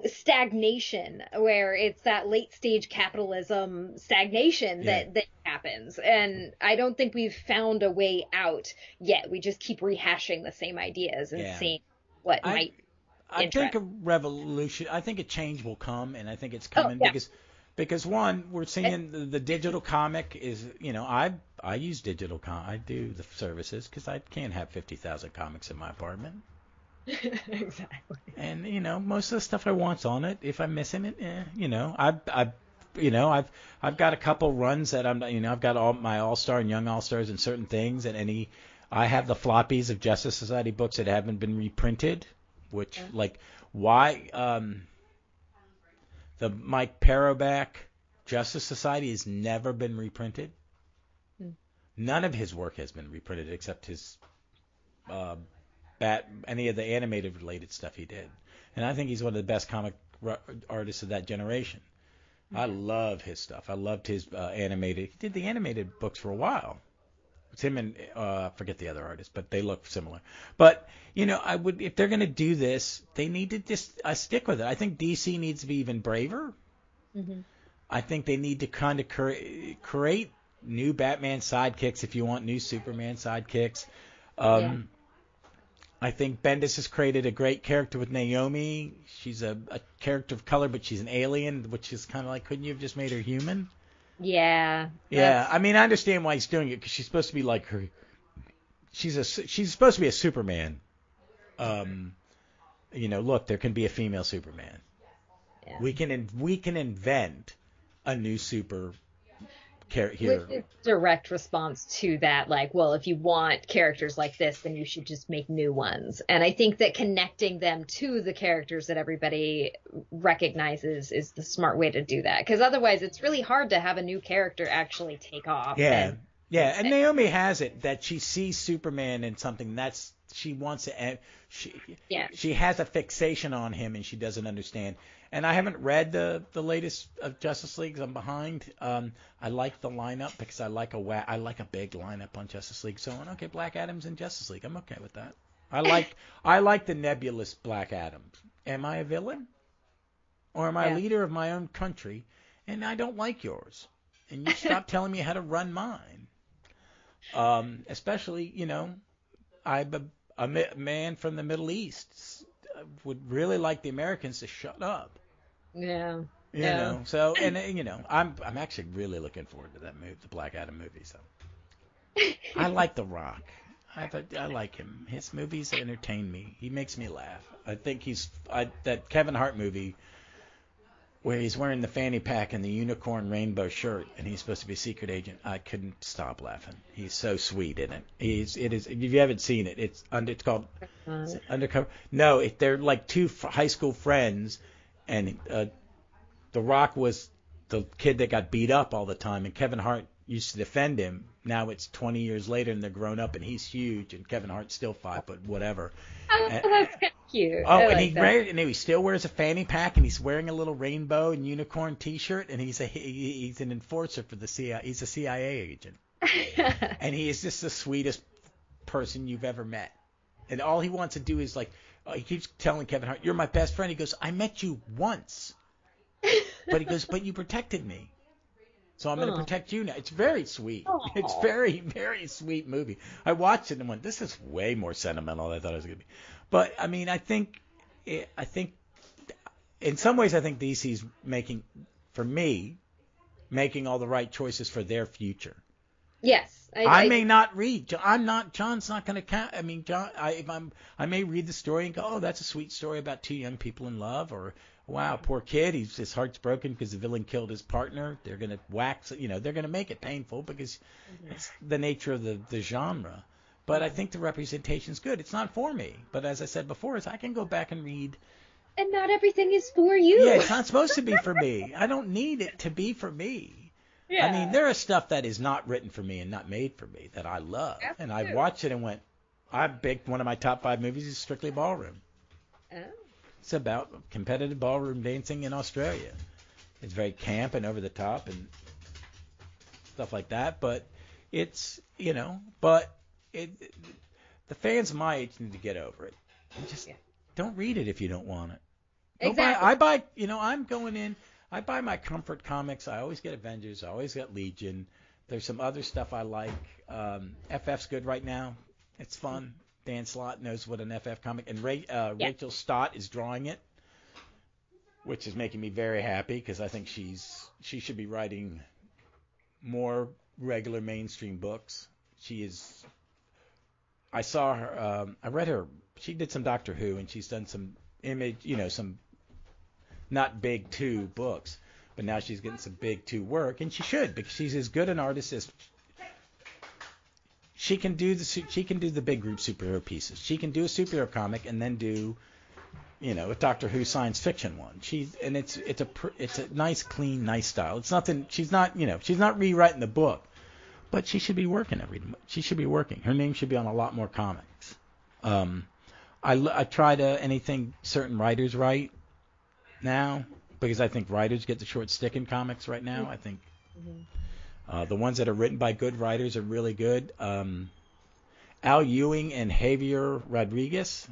stagnation, where it's that late stage capitalism stagnation Yeah. that happens. And I don't think we've found a way out yet. We just keep rehashing the same ideas and Yeah. seeing what I might I think interest. a revolution. I think a change will come, and I think it's Oh, coming yeah. because one, we're seeing the digital comic is, I use digital I do the services because I can't have 50,000 comics in my apartment. Exactly. And most of the stuff I want's on it. If I'm missing it, I've got a couple runs that I've got all my All Star and Young All Stars and certain things, and I have the floppies of Justice Society books that haven't been reprinted, which like why the Mike Paroback Justice Society has never been reprinted. Mm. None of his work has been reprinted except his uh, any of the animated related stuff he did. And I think he's one of the best comic artists of that generation. I love his stuff. I loved his animated. He did the animated books for a while. It's him and I forget the other artist, but they look similar. But I would, if they're going to do this, they need to just stick with it. I think DC needs to be even braver. Mm-hmm. I think they need to kind of create new Batman sidekicks if you want new Superman sidekicks. Yeah. I think Bendis has created a great character with Naomi. She's a character of color, but she's an alien, which is kind of like, couldn't you have just made her human? Yeah. Yeah, I mean, I understand why he's doing it because she's supposed to be like her. She's supposed to be a Superman. Look, there can be a female Superman. Yeah. We can invent a new super Which hero. is direct response to that, like, well, if you want characters like this, then you should just make new ones. And I think that connecting them to the characters that everybody recognizes is the smart way to do that. Because otherwise, it's really hard to have a new character actually take off. Yeah, yeah, and And Naomi has it that she sees Superman in something that's she wants to. yeah. She has a fixation on him and she doesn't understand. And I haven't read the latest of Justice League. 'Cause I'm behind. I like the lineup because I like a big lineup on Justice League. So okay, Black Adam's in Justice League. I'm okay with that. I like the nebulous Black Adam. Am I a villain or am I a Yeah. leader of my own country? And I don't like yours. And you stop telling me how to run mine. Especially, I'm a man from the Middle East. Would really like the Americans to shut up. Yeah. So I'm actually really looking forward to that movie, the Black Adam movie. So I like The Rock. I like him. His movies entertain me. He makes me laugh. I think that Kevin Hart movie where he's wearing the fanny pack and the unicorn rainbow shirt, and he's supposed to be a secret agent. I couldn't stop laughing. He's so sweet in it. It is. If you haven't seen it, it's called is it Undercover. No, they're like two high school friends, and The Rock was the kid that got beat up all the time, and Kevin Hart used to defend him. Now it's 20 years later, and they're grown up, and he's huge, and Kevin Hart's still 5 foot whatever. Oh, And, that's kind of cute. oh, I and like that. he still wears a fanny pack, and he's wearing a little rainbow and unicorn T-shirt, and he's an enforcer for the CIA. He's a CIA agent, and he is just the sweetest person you've ever met. And all he wants to do is he keeps telling Kevin Hart, "You're my best friend." He goes, "I met you once," but he goes, "But you protected me." So I'm going to Oh. protect you now. It's very sweet. Aw. It's very, very sweet movie. I watched it and went, this is way more sentimental than I thought it was going to be. But I mean, I think in some ways, I think DC's making all the right choices for their future. Yes. I may not read. John's not going to count. I mean, John. I may read the story and go, oh, that's a sweet story about two young people in love, or wow, poor kid, his heart's broken because the villain killed his partner. They're going to they're going to make it painful because it's the nature of the genre. But I think the representation's good. It's not for me. But as I said before, I can go back and read. And not everything is for you. Yeah, it's not supposed to be for me. I don't need it to be for me. Yeah. I mean, there is stuff that is not written for me and not made for me that I love. That's And I true. watched it and went, one of my top 5 movies is Strictly Ballroom. Oh. It's about competitive ballroom dancing in Australia. It's very camp and over the top and stuff like that. But it's, the fans my age need to get over it. And just don't read it if you don't want it. Exactly. I buy, I'm going in. I buy my comfort comics. I always get Avengers. I always get Legion. There's some other stuff I like. FF's good right now. It's fun. Dan Slott knows what an FF comic, and Rachel Stott is drawing it, which is making me very happy because I think she should be writing more regular mainstream books. She is. I saw her. I read her. She did some Doctor Who, and she's done some some not big two books, but now she's getting some big two work, and she should, because she's as good an artist as she can do the big group superhero pieces. She can do a superhero comic and then do a Doctor Who science fiction one. It's a nice, clean, nice style. It's nothing. She's not rewriting the book, but she should be working She should be working. Her name should be on a lot more comics. I try to anything certain writers write now, because I think writers get the short stick in comics right now. I think the ones that are written by good writers are really good. Al Ewing and Javier Rodriguez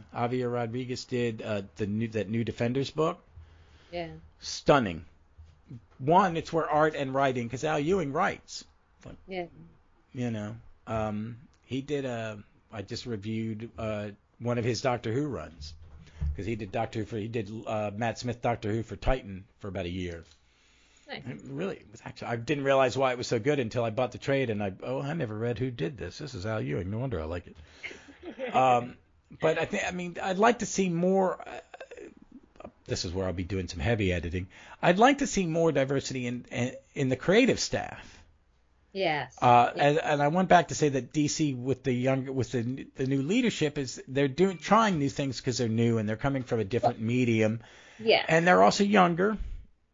did that new Defenders book. Yeah. Stunning. One, it's where art and writing, because Al Ewing writes. Yeah. He did I just reviewed one of his Doctor Who runs, because he did Matt Smith Doctor Who for Titan for about a year. Nice. Really, I didn't realize why it was so good until I bought the trade, and I never read who did this. This is Al Ewing. No wonder I like it. But I'd like to see more. This is where I'll be doing some heavy editing. I'd like to see more diversity in the creative staff. Yes. And I went back to say that DC with the new leadership is they're trying new things because they're new and they're coming from a different medium. Yeah. And they're also younger.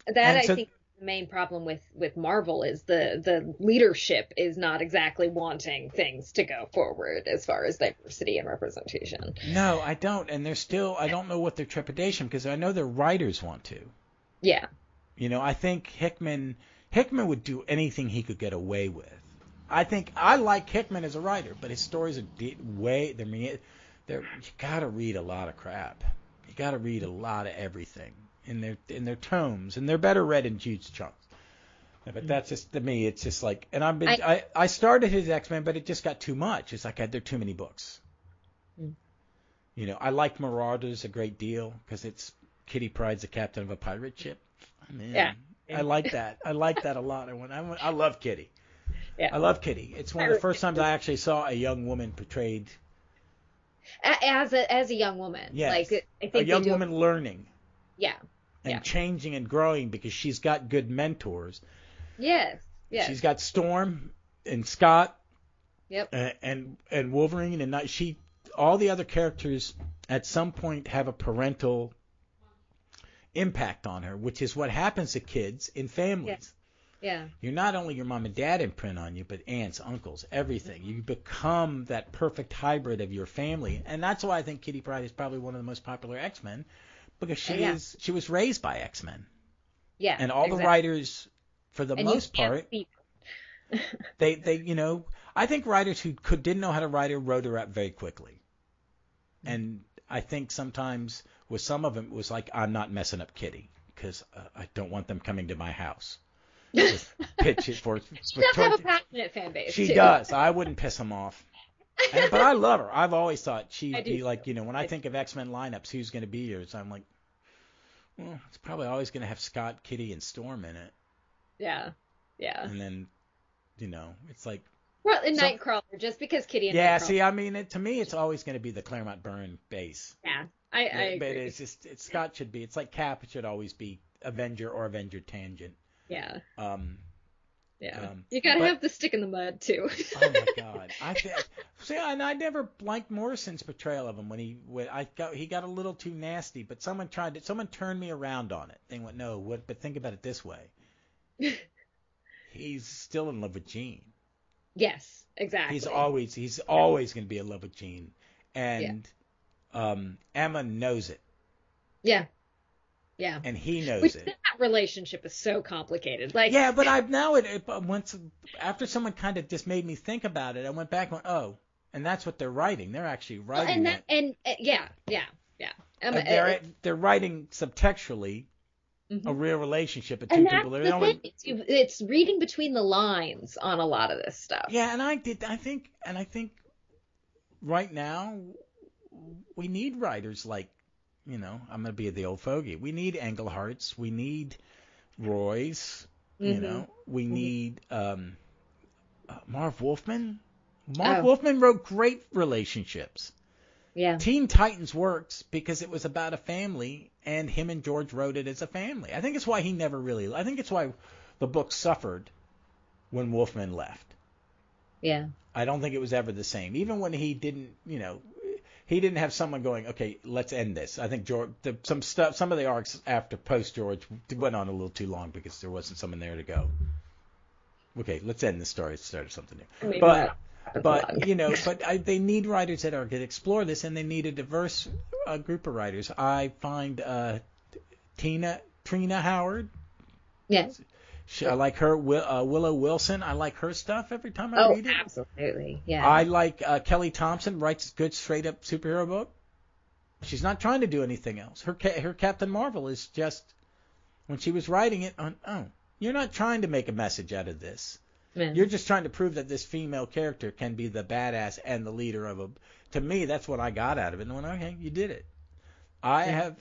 I think the main problem with Marvel is the leadership is not exactly wanting things to go forward as far as diversity and representation. No, I don't. And I don't know what their trepidation, because I know their writers want to. Yeah. I think Hickman would do anything he could get away with. I like Hickman as a writer, but his stories are you gotta read a lot of crap. You gotta read a lot of everything in their tomes, and they're better read in huge chunks. But that's just, to me, it's just like, and I started his X-Men, but it just got too much. It's like there are too many books. I like Marauders a great deal because it's Kitty Pryde's the captain of a pirate ship. Yeah. I like that. I like that a lot. I love Kitty. Yeah. I love Kitty. It's one of the first times I actually saw a young woman portrayed as a young woman. Yes. Like, I think a young woman learning. Yeah. And changing and growing because she's got good mentors. Yes. Yes. She's got Storm and Scott. Yep. And Wolverine, and all the other characters at some point have a parental impact on her, which is what happens to kids in families. Yeah. You're not only your mom and dad imprint on you, but aunts, uncles, everything. You become that perfect hybrid of your family, and that's why I think Kitty Pryde is probably one of the most popular X-Men, because she was raised by X-Men. Yeah. And all the writers, for the most part, they I think writers who didn't know how to write her wrote her up very quickly. And I think sometimes with some of them it was like, I'm not messing up Kitty because I don't want them coming to my house. Just pitch it for. She does have a passionate fan base. She too. does. I wouldn't piss them off. But I love her. I've always thought she'd be like, when I think of X-Men lineups, who's going to be yours? I'm like, well, it's probably always going to have Scott, Kitty, and Storm in it. Yeah. Yeah. And then, it's like. Well, and Nightcrawler, just because Kitty and yeah, Nightcrawler. see, to me, it's always going to be the Claremont Byrne base. Yeah, I agree. But it's just, Scott should be, it's like Cap should always be Avenger or Avenger Tangent. Yeah. You gotta have the stick in the mud too. Oh my God! And I never liked Morrison's portrayal of him when he got a little too nasty. But someone turned me around on it. They went, no, but think about it this way. He's still in love with Jean. Yes, exactly. He's always going to be in love with Jean, and Emma knows it. Yeah. Yeah. And he knows it. That relationship is so complicated. Like. Yeah, but once after someone kind of just made me think about it, I went back and went, oh, and that's what they're writing. They're actually writing yeah. They're writing subtextually a real relationship of two and people. that's the thing. It's reading between the lines on a lot of this stuff. Yeah, and I think right now we need writers like, I'm going to be the old fogey. We need Engleharts. We need Roys. We need Marv Wolfman. Marv Wolfman wrote great relationships. Yeah. Teen Titans works because it was about a family, and him and George wrote it as a family. I think it's why I think it's why the book suffered when Wolfman left. Yeah. I don't think it was ever the same. Even when he didn't, he didn't have someone going, okay, let's end this. I think George, some of the arcs after post George went on a little too long because there wasn't someone there to go, okay, let's end this story. Let's start something new. They need writers that are going to explore this, and they need a diverse group of writers. I find Trina Howard. Yes. I like her. Willow Wilson. I like her stuff every time I read it. Oh, absolutely. Yeah. I like Kelly Thompson. Writes good straight up superhero book. She's not trying to do anything else. Her Captain Marvel is just, when she was writing it, you're not trying to make a message out of this. Yeah. You're just trying to prove that this female character can be the badass and the leader of a. To me, that's what I got out of it. And I went, okay, you did it. I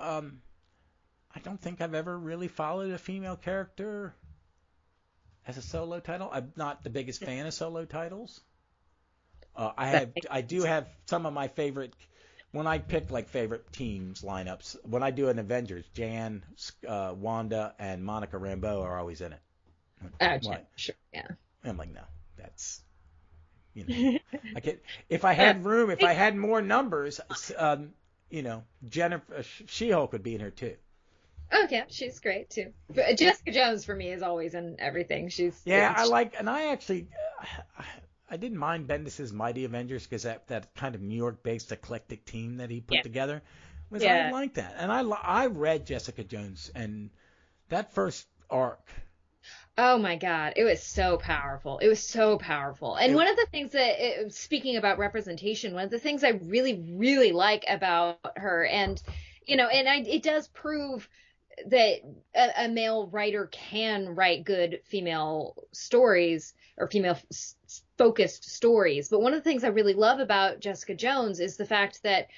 don't think I've ever really followed a female character as a solo title. I'm not the biggest fan of solo titles. I do have some of my favorite. When I pick like favorite teams lineups, when I do an Avengers, Jan, Wanda, and Monica Rambeau are always in it. Sure, yeah. I'm like, no, that's, if I had room, if I had more numbers, Jennifer She-Hulk would be in her too. Okay, she's great too. But Jessica Jones for me is always in everything. I didn't mind Bendis's Mighty Avengers because that kind of New York-based eclectic team that he put together I like that. And I read Jessica Jones, and that first arc. Oh my God, it was so powerful. It was so powerful. And one of the things that, speaking about representation, one of the things I really, really like about her, and it does prove that a male writer can write good female stories or female focused stories. But one of the things I really love about Jessica Jones is the fact that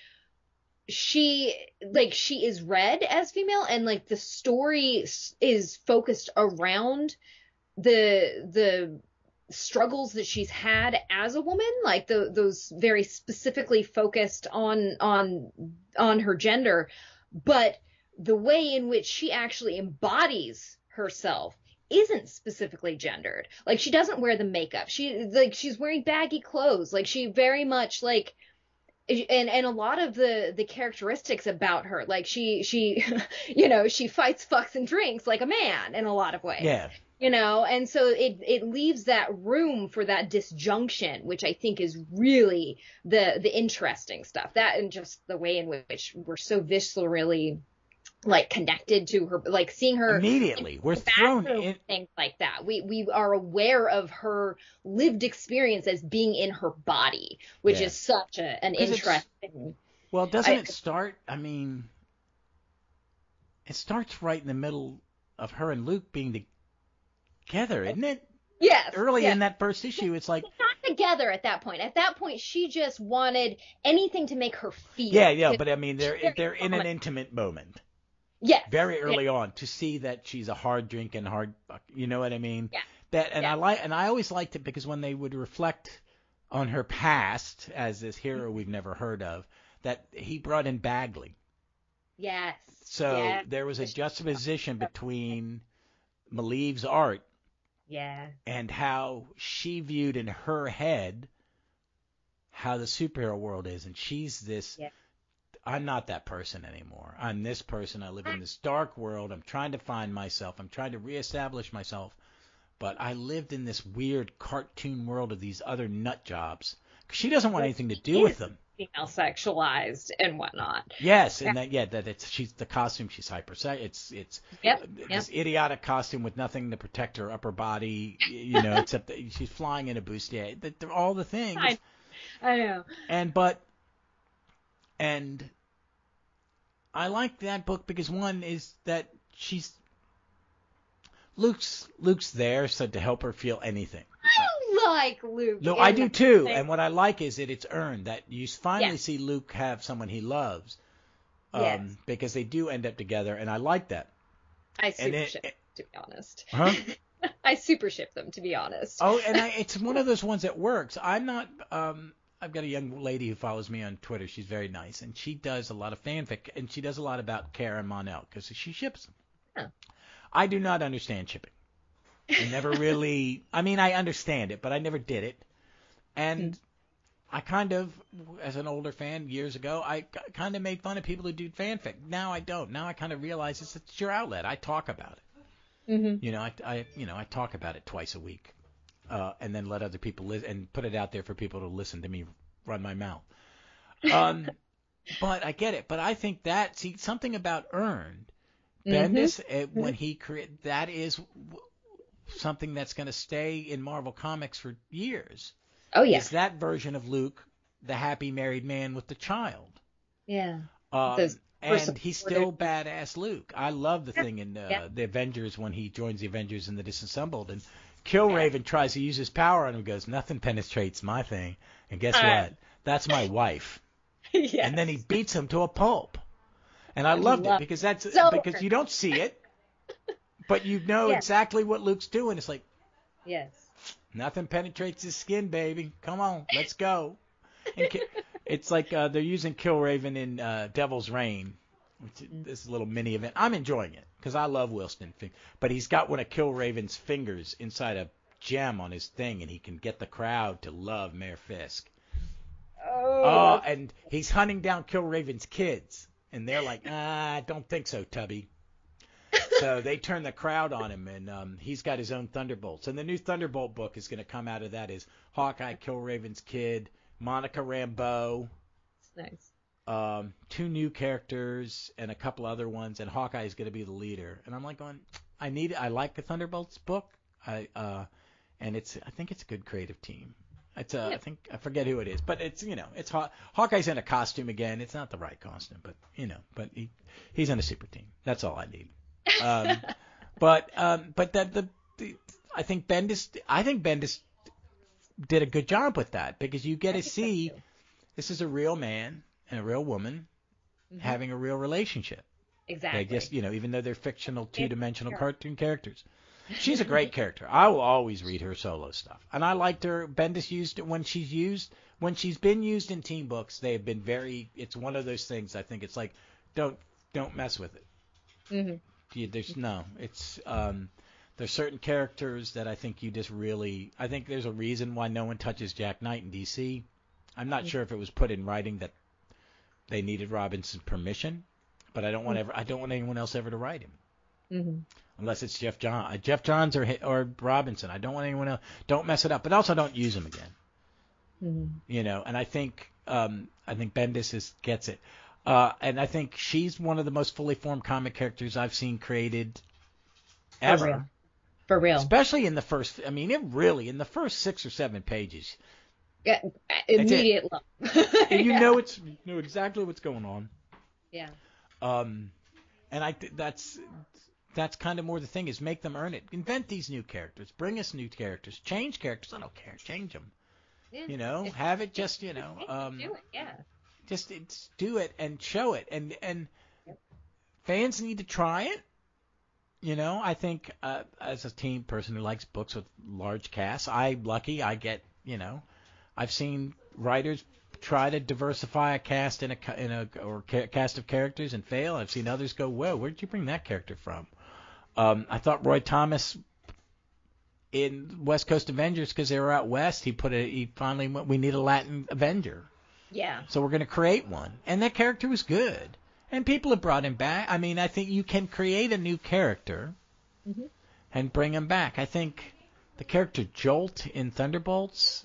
she is read as female, and like the story is focused around the struggles that she's had as a woman, like those very specifically focused on her gender, but the way in which she actually embodies herself isn't specifically gendered. Like, she doesn't wear the makeup. She's wearing baggy clothes. Like, she very much like, and a lot of the characteristics about her, like she she fights, fucks, and drinks like a man in a lot of ways. Yeah. And so it leaves that room for that disjunction, which I think is really the interesting stuff. That, and just the way in which we're so viscerally like connected to her, like seeing her immediately. We're thrown in things like that. We are aware of her lived experience as being in her body, which is such an interesting. Well, doesn't it start? I mean, it starts right in the middle of her and Luke being together, isn't it? Yes. Early in that first issue, it's like not together at that point. At that point, she just wanted anything to make her feel. Yeah, but I mean, they're in an intimate moment. Yes. Very early on, to see that she's a hard drinking, you know what I mean? Yeah. I always liked it because when they would reflect on her past as this hero we've never heard of, that he brought in Bagley. Yes. So there was a juxtaposition between Malieve's art and how she viewed in her head how the superhero world is, and she's this. Yeah. I'm not that person anymore. I'm this person. I live in this dark world. I'm trying to find myself. I'm trying to reestablish myself. But I lived in this weird cartoon world of these other nut jobs. She doesn't want anything to do with them. Female sexualized and whatnot. Yes, and she's the costume. She's it's this idiotic costume with nothing to protect her upper body. Except that she's flying in a bustier. All the things. I know. And I like that book because one is that Luke's there so to help her feel anything. I like Luke. No, in I do that too. thing. And what I like is that it's earned, that you finally Yes. see Luke have someone he loves, Yes. because they do end up together, and I like that. I And super ship them, to be honest. Huh? I super ship them, to be honest. Oh, and it's one of those ones that works. I'm not. I've got a young lady who follows me on Twitter. She's very nice, and she does a lot of fanfic, and she does a lot about Kara and Mon-El because she ships them. Huh. I do not understand shipping. I never really. I mean, I understand it, but I never did it. And I kind of, as an older fan years ago, I kind of made fun of people who do fanfic. Now I don't. Now I kind of realize it's your outlet. I talk about it. You know, I talk about it twice a week, and then let other people listen and put it out there for people to listen to me run my mouth. But I get it. But I think something about earned. Bendis, when he created, that is something that's going to stay in Marvel Comics for years. Oh yeah. Is that version of Luke, the happy married man with the child? Yeah. And he's still badass Luke. I love the thing in the Avengers when he joins the Avengers in the Disassembled, and Killraven tries to use his power on him and goes, nothing penetrates my thing. And guess what? That's my wife. Yes. And then he beats him to a pulp. And I loved it because because you don't see it, but you know exactly what Luke's doing. It's like, yes. Nothing penetrates his skin, baby. Come on, let's go. And it's like they're using Killraven in Devil's Reign, which is this little mini event. I'm enjoying it because I love Wilson. But he's got one of Killraven's fingers inside a gem on his thing, and he can get the crowd to love Mayor Fisk. Oh. And he's hunting down Killraven's kids, and they're like, I don't think so, Tubby. So they turn the crowd on him, and he's got his own Thunderbolts. And the new Thunderbolt book is going to come out of that is Hawkeye, Killraven's kid, Monica Rambeau. Nice. 2 new characters and a couple other ones, and Hawkeye is going to be the leader. And I'm like going, I like the Thunderbolts book. I think it's a good creative team. It's I forget who it is, but it's it's Hawkeye's in a costume again. It's not the right costume, but he's in a super team. That's all I need. But I think Bendis did a good job with that because you get to see this is a real man and a real woman having a real relationship. Exactly. They just even though they're fictional 2-dimensional cartoon characters. She's a great character. I will always read her solo stuff. And I liked her. Bendis used it when she's been used in team books. They have been it's one of those things. I think it's like, don't mess with it. There's certain characters that I think you just really, I think there's a reason why no one touches Jack Knight in DC. I'm not sure if it was put in writing that they needed Robinson's permission, but I don't want anyone else ever to write him. Unless it's Jeff Johns or Robinson. I don't want anyone else. Don't mess it up, but also don't use them again. And I think Bendis gets it. And I think she's one of the most fully formed comic characters I've seen created ever. For real. Especially in the first. I mean, in the first 6 or 7 pages. Yeah, immediate love. And you know exactly what's going on. Yeah. And that's kind of more the thing is make them earn it. Invent these new characters. Bring us new characters. Change characters. I don't care. Change them. Yeah. Have it just, do it. Yeah. Just do it and show it. And fans need to try it. I think as a team person who likes books with large casts, I'm lucky. I get, I've seen writers try to diversify a cast cast of characters and fail. I've seen others go, whoa, where did you bring that character from? I thought Roy Thomas in West Coast Avengers, because they were out west, he finally went, we need a Latin Avenger. Yeah. So we're going to create one. And that character was good. And people have brought him back. I mean, I think you can create a new character and bring him back. I think the character Jolt in Thunderbolts,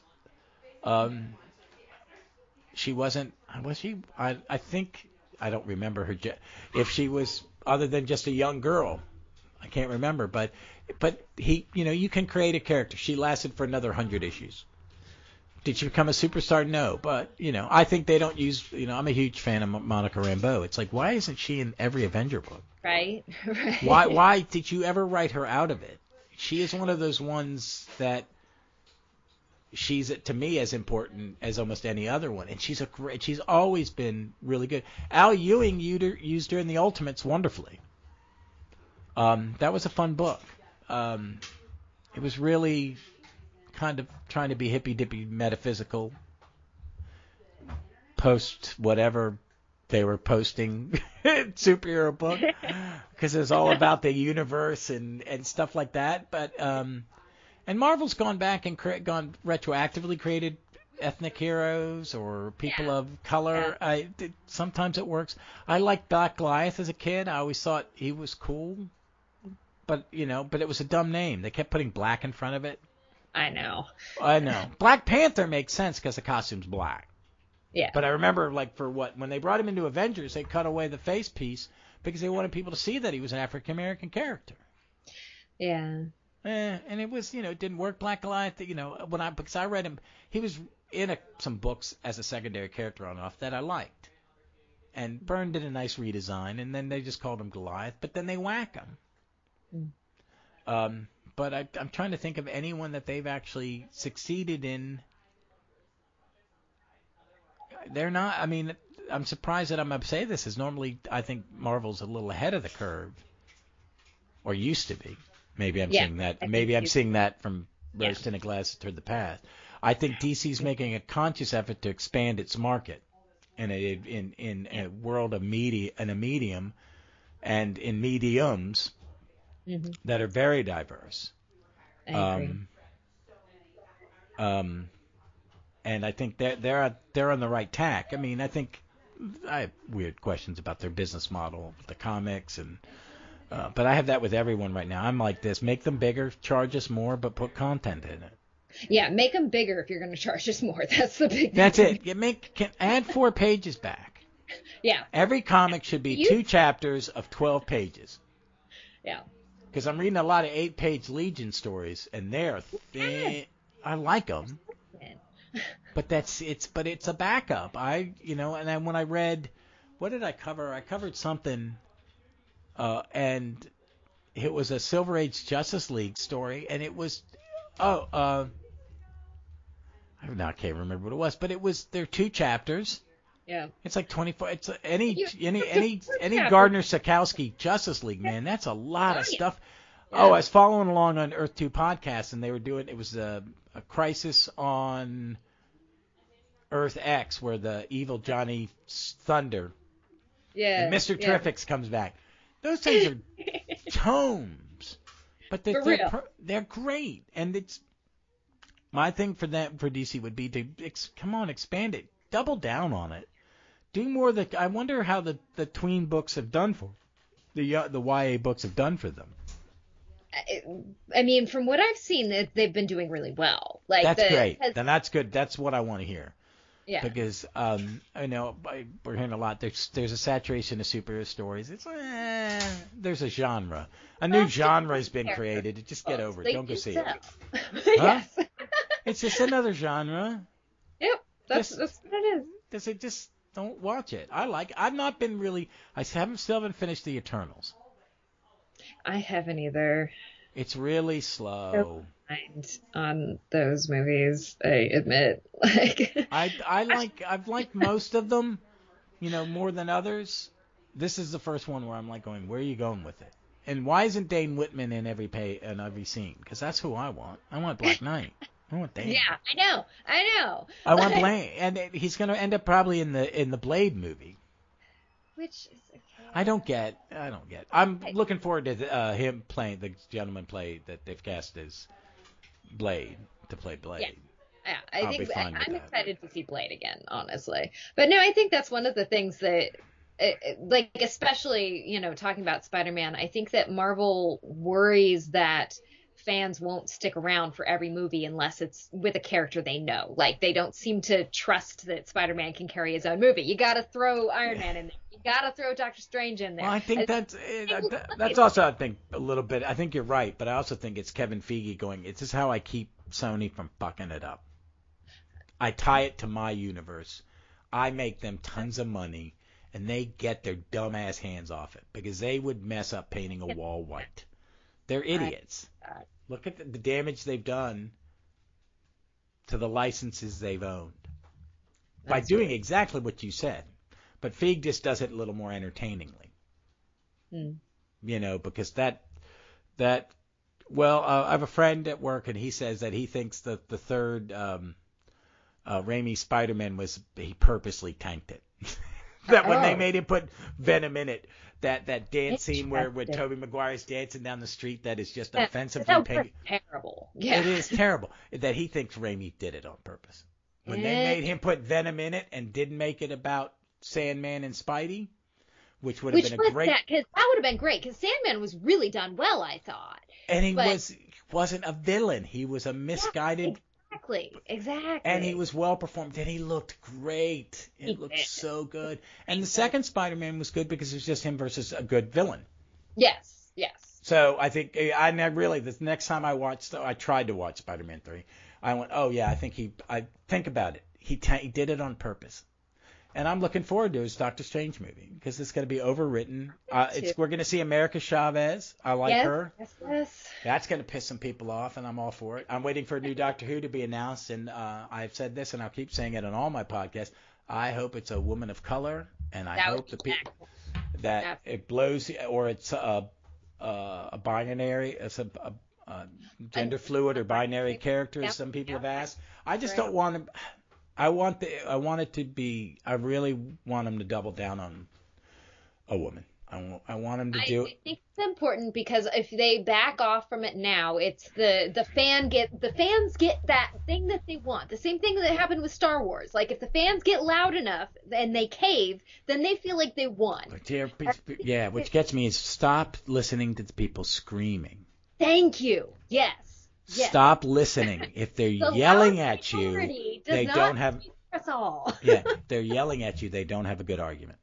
she wasn't, was she? I think, I don't remember her, if she was other than just a young girl. I can't remember, but he, you can create a character. She lasted for another 100 issues. Did she become a superstar? No, but I think they don't use. I'm a huge fan of Monica Rambeau. It's like, why isn't she in every Avenger book? Right. Right. Why did you ever write her out of it? She is one of those ones that she's to me as important as almost any other one, and she's always been really good. Al Ewing used her in the Ultimates wonderfully. That was a fun book. It was really kind of trying to be hippy-dippy metaphysical, post whatever they were posting superhero book, because it was all about the universe and stuff like that. But and Marvel's gone back and gone retroactively created ethnic heroes or people of color. Sometimes it works. I liked Black Goliath as a kid. I always thought he was cool, but it was a dumb name. They kept putting black in front of it. I know. Black Panther makes sense because the costume's black. Yeah. But I remember, when they brought him into Avengers, they cut away the face piece because they wanted people to see that he was an African American character. Yeah. And it was, it didn't work. Black Goliath, because I read him, he was in some books as a secondary character on and off that I liked. And Byrne did a nice redesign, and then they just called him Goliath, but then they whack him. But I'm trying to think of anyone that they've actually succeeded in. They're not. I mean, I'm surprised that I'm going to say this, is normally I think Marvel's a little ahead of the curve, or used to be. Maybe I'm seeing that. Maybe I'm seeing that from rose-tinted glasses toward the past. I think DC's making a conscious effort to expand its market in a world of media, in a medium, and in mediums that are very diverse. I agree. And I think they're on the right tack. I mean, I think I have weird questions about their business model with the comics, but I have that with everyone right now. I'm like this: make them bigger, charge us more, but put content in it. Yeah, make them bigger if you're going to charge us more. That's the big. That's it. Add 4 pages back. Yeah. Every comic should be 2 chapters of 12 pages. Yeah. Because I'm reading a lot of 8-page Legion stories, and they're thin. I like them. But it's a backup. And then when I read, what did I cover? I covered something, and it was a Silver Age Justice League story, and it was, I can't remember what it was, but they're 2 chapters. Yeah. It's like 24. It's any Gardner Sikowski Justice League, man. That's a lot of stuff. Yeah. I was following along on Earth 2 podcast, and they were doing, it was a crisis on Earth X where the evil Johnny Thunder and Mr. Terrifics comes back. Those things are tomes, but they're great. And it's my thing for DC would be to expand it, double down on it, do more. I wonder how the tween books have done for the YA books have done for them. I mean, from what I've seen, they've been doing really well. That's great. Then that's good. That's what I want to hear. Yeah. Because I know we're hearing a lot. There's a saturation of superhero stories. It's there's a genre. A new genre has been created. Just get over it. Don't go see it. Yes. It's just another genre. Yep. That's what it is. Just don't watch it. I've not been really. Still haven't finished the Eternals. I haven't either. It's really slow. On those movies, I admit. I've liked most of them, more than others. This is the first one where I'm like going, where are you going with it? And why isn't Dane Whitman in every scene? Because that's who I want. I want Black Knight. I want Dane. Yeah, I know. I want Blade, and he's going to end up probably in the Blade movie. Which is okay. I don't get. I'm looking forward to him playing the gentleman that they've cast as Blade to play Blade. Yeah, I think I'm excited to see Blade again, honestly. But no, I think that's one of the things that, especially talking about Spider-Man, I think that Marvel worries that fans won't stick around for every movie unless it's with a character they know. Like, they don't seem to trust that Spider-Man can carry his own movie. You got to throw Iron Man in there. You got to throw Doctor Strange in there. Well, I think that's also, I think, a little bit. I think you're right, but I also think it's Kevin Feige going, "This is how I keep Sony from fucking it up." I tie it to my universe. I make them tons of money, and they get their dumbass hands off it because they would mess up painting a wall white. They're idiots. Look at the damage they've done to the licenses they've owned by doing exactly what you said. But Feig just does it a little more entertainingly. You know, because I have a friend at work, and he says that he thinks that the third Raimi Spider-Man he purposely tanked it. That when they made him put Venom in it, that dance scene where Tobey Maguire's dancing down the street, that is just offensively terrible. Yeah. It is terrible. That he thinks Raimi did it on purpose. When they made him put Venom in it and didn't make it about Sandman and Spidey, which would have been that would have been great, because Sandman was really done well, I thought. And he wasn't a villain. He was a misguided. Exactly. And he was well performed, and he looked great. It looked so good. And the second Spider-Man was good because it was just him versus a good villain. Yes. So I think the next time I tried to watch Spider-Man 3, I went, oh yeah, I think about it. He did it on purpose. And I'm looking forward to his Doctor Strange movie because it's going to be overwritten. We're going to see America Chavez. I like her. Yes. That's going to piss some people off, and I'm all for it. I'm waiting for a new Doctor Who to be announced, and I've said this, and I'll keep saying it on all my podcasts. I hope it's a woman of color, and I hope that it blows, or it's a binary, it's a gender fluid or binary character, as some people have asked. I just don't want to. I really want them to double down on a woman. I want them to do it. I think it's important because if they back off from it now, it's the fans get that thing that they want. The same thing that happened with Star Wars. Like if the fans get loud enough and they cave, then they feel like they won. Yeah, which gets me is stop listening to the people screaming. Thank you. Yes. Stop listening. If they're yelling at you, they don't have. Us all. Yeah, they're yelling at you. They don't have a good argument.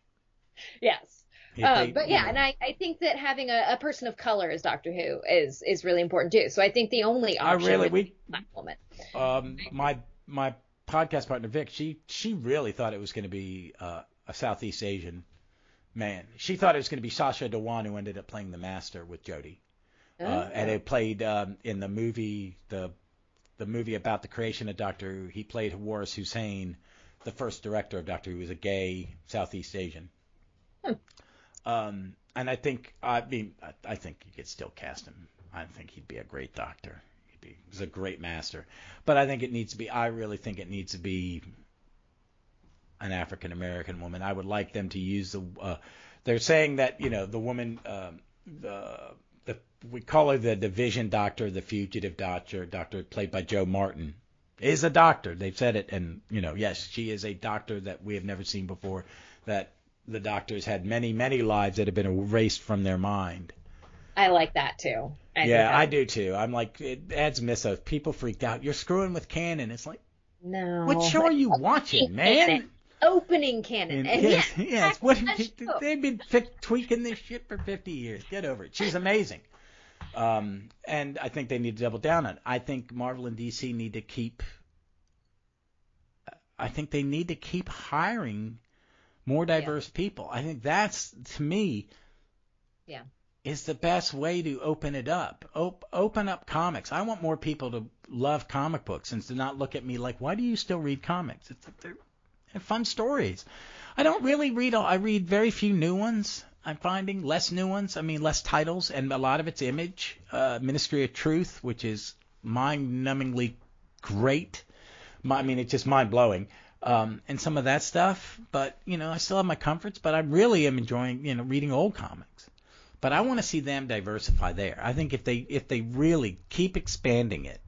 Yes. And I think that having a person of color as Doctor Who is really important too. So I think the only option is black woman. My podcast partner Vic, she really thought it was going to be a Southeast Asian man. She thought it was going to be Sacha Dhawan, who ended up playing the Master with Jodie. And it played in the movie, the movie about the creation of Doctor Who. He played Waris Hussein, the first director of Doctor Who, who was a gay Southeast Asian. And I think you could still cast him. I think he'd be a great Doctor. He's a great Master. But I think I really think it needs to be an African American woman. I would like them to use they're saying that the woman we call her the Division Doctor, the Fugitive Doctor played by Joe Martin, is a doctor. They've said it, and yes, she is a doctor that we have never seen before. That the doctors had many, many lives that have been erased from their mind. I like that too. I do too. I'm like, it adds mythos. People freaked out. You're screwing with canon. It's like, no. What show are you watching, man? Opening canon. Yes. They've been tweaking this shit for 50 years. Get over it. She's amazing. And I think they need to double down on it. I think Marvel and DC need to keep hiring more diverse people. I think that's, to me, is the best way to open it up. Open up comics. I want more people to love comic books and to not look at me like, why do you still read comics? It's like they're fun stories. I don't really read. I read very few new ones. I'm finding less new ones. I mean, less titles, and a lot of it's Image, Ministry of Truth, which is mind-numbingly great. It's just mind-blowing. And some of that stuff. But, I still have my comforts, but I really am enjoying, reading old comics. But I want to see them diversify there. I think if they really keep expanding it,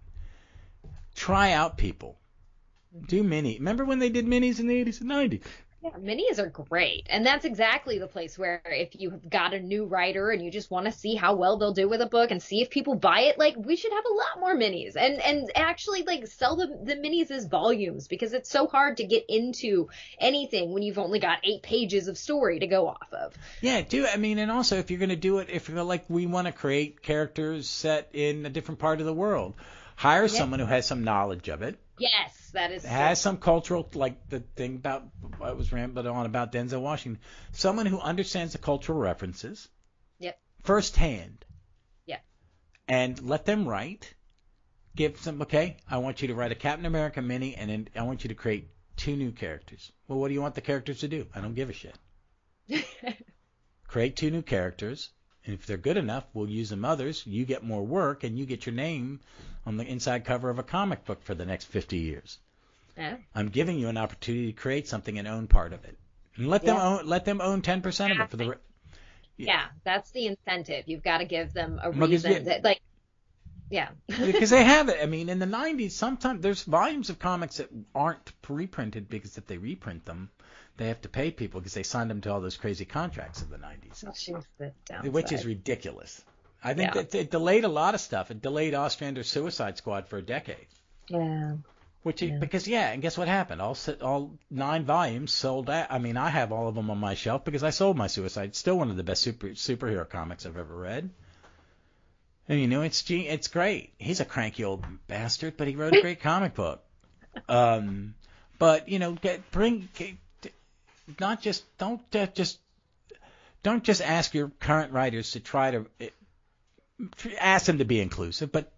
try out people. Do mini. Remember when they did minis in the 80s and 90s? Yeah, minis are great. And that's exactly the place where if you have got a new writer and you just want to see how well they'll do with a book and see if people buy it, like, we should have a lot more minis and actually, like, sell the minis as volumes, because it's so hard to get into anything when you've only got 8 pages of story to go off of. Yeah, and also if you're going to do it, if you're like, we want to create characters set in a different part of the world. Hire someone who has some knowledge of it. Yes, that is. Has some cultural, like the thing about I was rambling on about Denzel Washington. Someone who understands the cultural references. Yep. Firsthand. Yeah. And let them write. Give them, okay, I want you to write a Captain America mini, and then I want you to create 2 new characters. Well, what do you want the characters to do? I don't give a shit. Create 2 new characters, and if they're good enough, we'll use them others. You get more work, and you get your name on the inside cover of a comic book for the next 50 years. Yeah. I'm giving you an opportunity to create something and own part of it. And let them own 10% of it for the Yeah, that's the incentive. You've got to give them a reason that, like, yeah. Because they have it. I mean, in the 90s, sometimes there's volumes of comics that aren't reprinted because if they reprint them, they have to pay people because they signed them to all those crazy contracts of the 90s. Which is ridiculous. I think that it delayed a lot of stuff. It delayed Ostrander's Suicide Squad for a decade. Yeah. Because and guess what happened? All 9 volumes sold out. I mean, I have all of them on my shelf because I sold my Suicide. It's still one of the best superhero comics I've ever read. And it's great. He's a cranky old bastard, but he wrote a great comic book. But don't just ask your current writers to try to ask them to be inclusive, but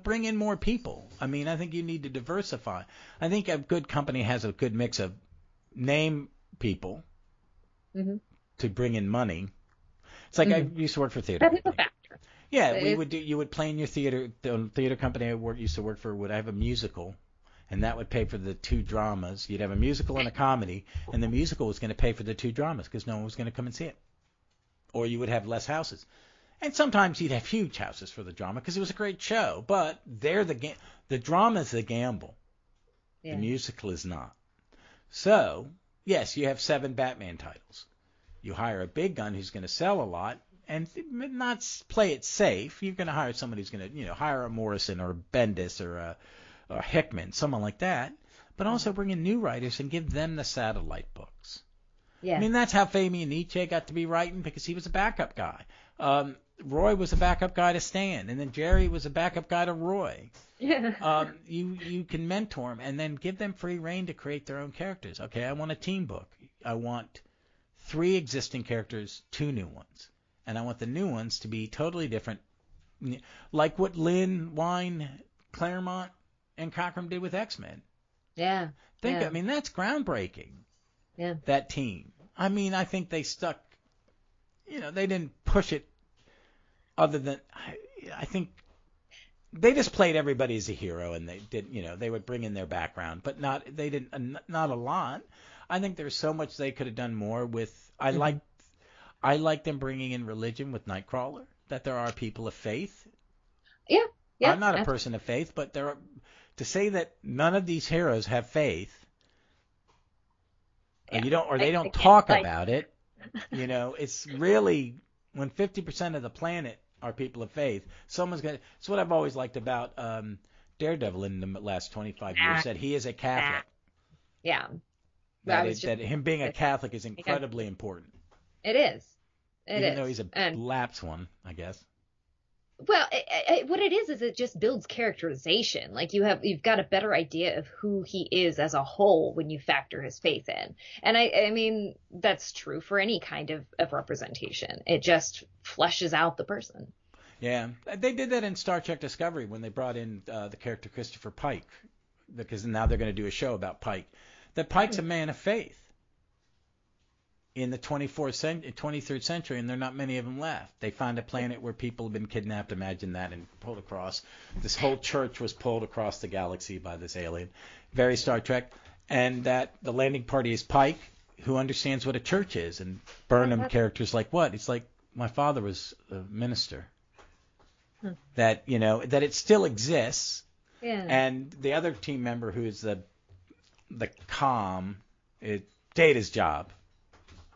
bring in more people. I mean, I think you need to diversify. I think a good company has a good mix of name people to bring in money. It's like I used to work for theater. Yeah, you would play in your theater. The theater company I used to work for would have a musical, and that would pay for the 2 dramas. You'd have a musical and a comedy, and the musical was going to pay for the 2 dramas because no one was going to come and see it. Or you would have less houses. And sometimes you'd have huge houses for the drama because it was a great show, but the drama is a gamble. Yeah. The musical is not. So, yes, you have 7 Batman titles. You hire a big gun who's going to sell a lot, and not play it safe. You're going to hire somebody who's going to, hire a Morrison or a Bendis or a Hickman, someone like that. But also bring in new writers and give them the satellite books. Yeah. I mean, that's how Fabian Nietzsche got to be writing because he was a backup guy. Roy was a backup guy to Stan, and then Jerry was a backup guy to Roy. Yeah. You can mentor them and then give them free rein to create their own characters. Okay, I want a team book. I want 3 existing characters, 2 new ones. And I want the new ones to be totally different, like what Lynn, Wine, Claremont, and Cockrum did with X-Men. Yeah. I mean, that's groundbreaking. Yeah. That team. I mean, I think they stuck, they didn't push it other than, I think they just played everybody as a hero and they did, they would bring in their background, but not a lot. I think there's so much they could have done more with, I like them bringing in religion with Nightcrawler, that there are people of faith. Yeah. I'm not a person of faith, but to say that none of these heroes have faith, they don't talk about it, it's really, when 50% of the planet are people of faith, someone's going to, it's what I've always liked about Daredevil in the last 25 years, that he is a Catholic. Yeah. That him being a Catholic is incredibly important. It is. Even though he's a lapsed one, I guess. Well, what it is it just builds characterization. Like you've got a better idea of who he is as a whole when you factor his faith in. And I mean, that's true for any kind of representation. It just fleshes out the person. Yeah. They did that in Star Trek Discovery when they brought in the character Christopher Pike, because now they're going to do a show about Pike. That Pike's a man of faith in the 23rd century, and there are not many of them left. They find a planet where people have been kidnapped, imagine that, and pulled across. This whole church was pulled across the galaxy by this alien. Very Star Trek. And that the landing party is Pike, who understands what a church is. And Burnham characters like, what? It's like, my father was a minister. That, that it still exists. Yeah. And the other team member who is the Data's job.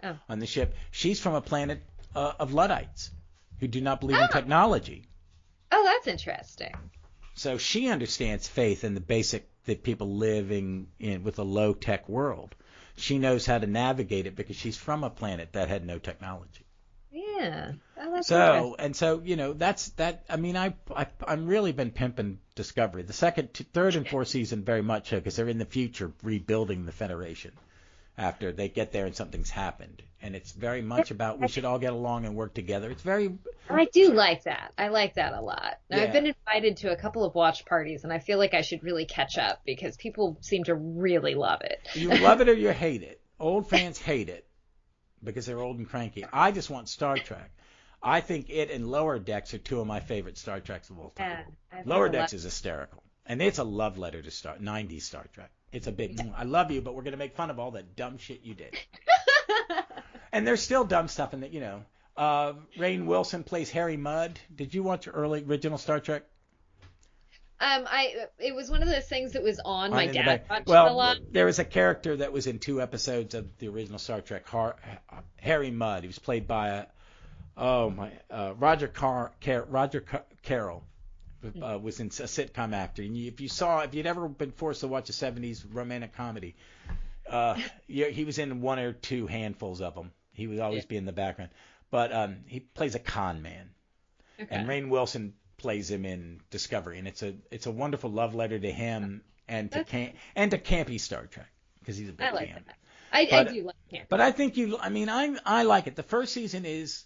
Oh. On the ship, she's from a planet of Luddites who do not believe in technology. Oh, that's interesting. So she understands faith and the basic that people living in with a low-tech world. She knows how to navigate it because she's from a planet that had no technology. Yeah. Oh, So that's that. I mean, I'm really been pimping Discovery. The third, and fourth season very much so, because they're in the future rebuilding the Federation after they get there and something's happened, and it's very much about we should all get along and work together. It's very. I do like that. I like that a lot. Now, Yeah. I've been invited to a couple of watch parties, and I feel like I should really catch up because people seem to really love it. You love it or you hate it. Old fans hate it because they're old and cranky. I just want Star Trek. I think it and Lower Decks are two of my favorite Star Treks of all time. Lower Decks is hysterical, and it's a love letter to 90s Star Trek. It's a big, I love you, but we're going to make fun of all that dumb shit you did. And there's still dumb stuff in that, Rainn Wilson plays Harry Mudd. Did you watch early original Star Trek? It was one of those things that was on. My dad watched it a lot. There was a character that was in 2 episodes of the original Star Trek, Harry Mudd. He was played by Roger Carroll. Was in a sitcom actor. And if you'd ever been forced to watch a 70s romantic comedy, he was in 1 or 2 handfuls of them. He would always be in the background. But he plays a con man. Okay. And Rainn Wilson plays him in Discovery, and it's a wonderful love letter to him and to campy Star Trek, because he's a big fan. I do like campy. But I think I like it. The first season is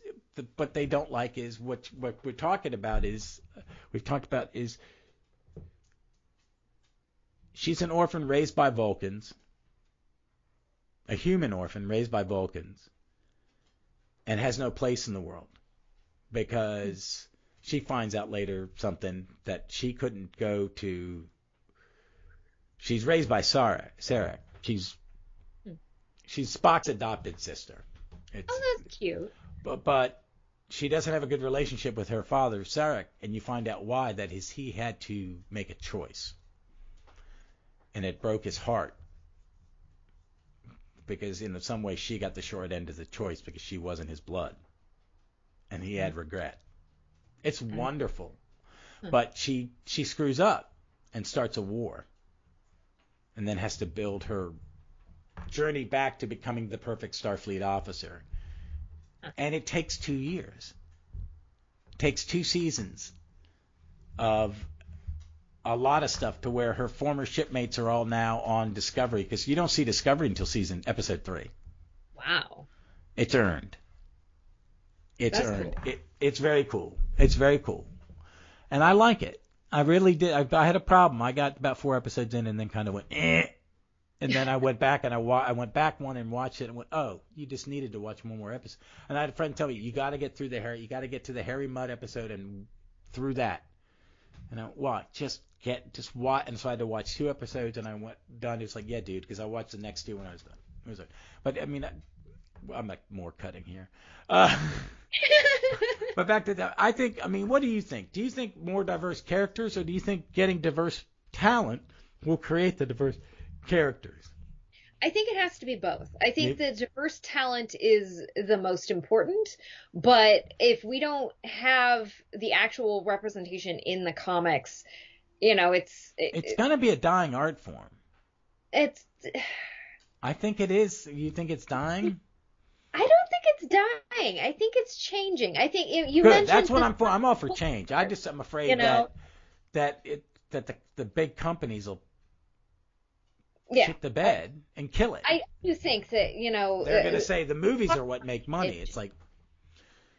what they don't like is what we're talking about is she's an orphan raised by Vulcans, a human orphan raised by Vulcans, and has no place in the world because she finds out later something that she couldn't go to. She's raised by Sarek. She's Spock's adopted sister. That's cute. But she doesn't have a good relationship with her father, Sarek, and you find out why. That is, he had to make a choice, and it broke his heart because in some way she got the short end of the choice because she wasn't his blood, and he had regret. It's wonderful, but she screws up and starts a war, and then has to build her journey back to becoming the perfect Starfleet officer. And it takes 2 years. It takes 2 seasons of a lot of stuff to where her former shipmates are all now on Discovery, because you don't see Discovery until episode 3. Wow. It's earned. It's That's earned. Cool. It's very cool. It's very cool. And I like it. I really did. I had a problem. I got about 4 episodes in and then kind of went, eh. And then I went back and I went back one and watched it and went, oh, you just needed to watch one more episode. And I had a friend tell me, you got to get to the Harry Mudd episode and through that. And I went, what? Just watch. And so I had to watch 2 episodes and I went done. It's like, yeah, dude, because I watched the next 2 when I was done. It was like, but I mean, I'm like more cutting here. But back to that, what do you think? Do you think more diverse characters, or do you think getting diverse talent will create the diverse characters? I think it has to be both. I think the diverse talent is the most important, but if we don't have the actual representation in the comics, it's going to be a dying art form. I think it is. You think it's dying? I don't think it's dying. I think it's changing. I think you Good. mentioned That's what I'm for. I'm all for change. I'm afraid that the big companies will shit the bed and kill it. I do think that they're going to say the movies are what make money. It's like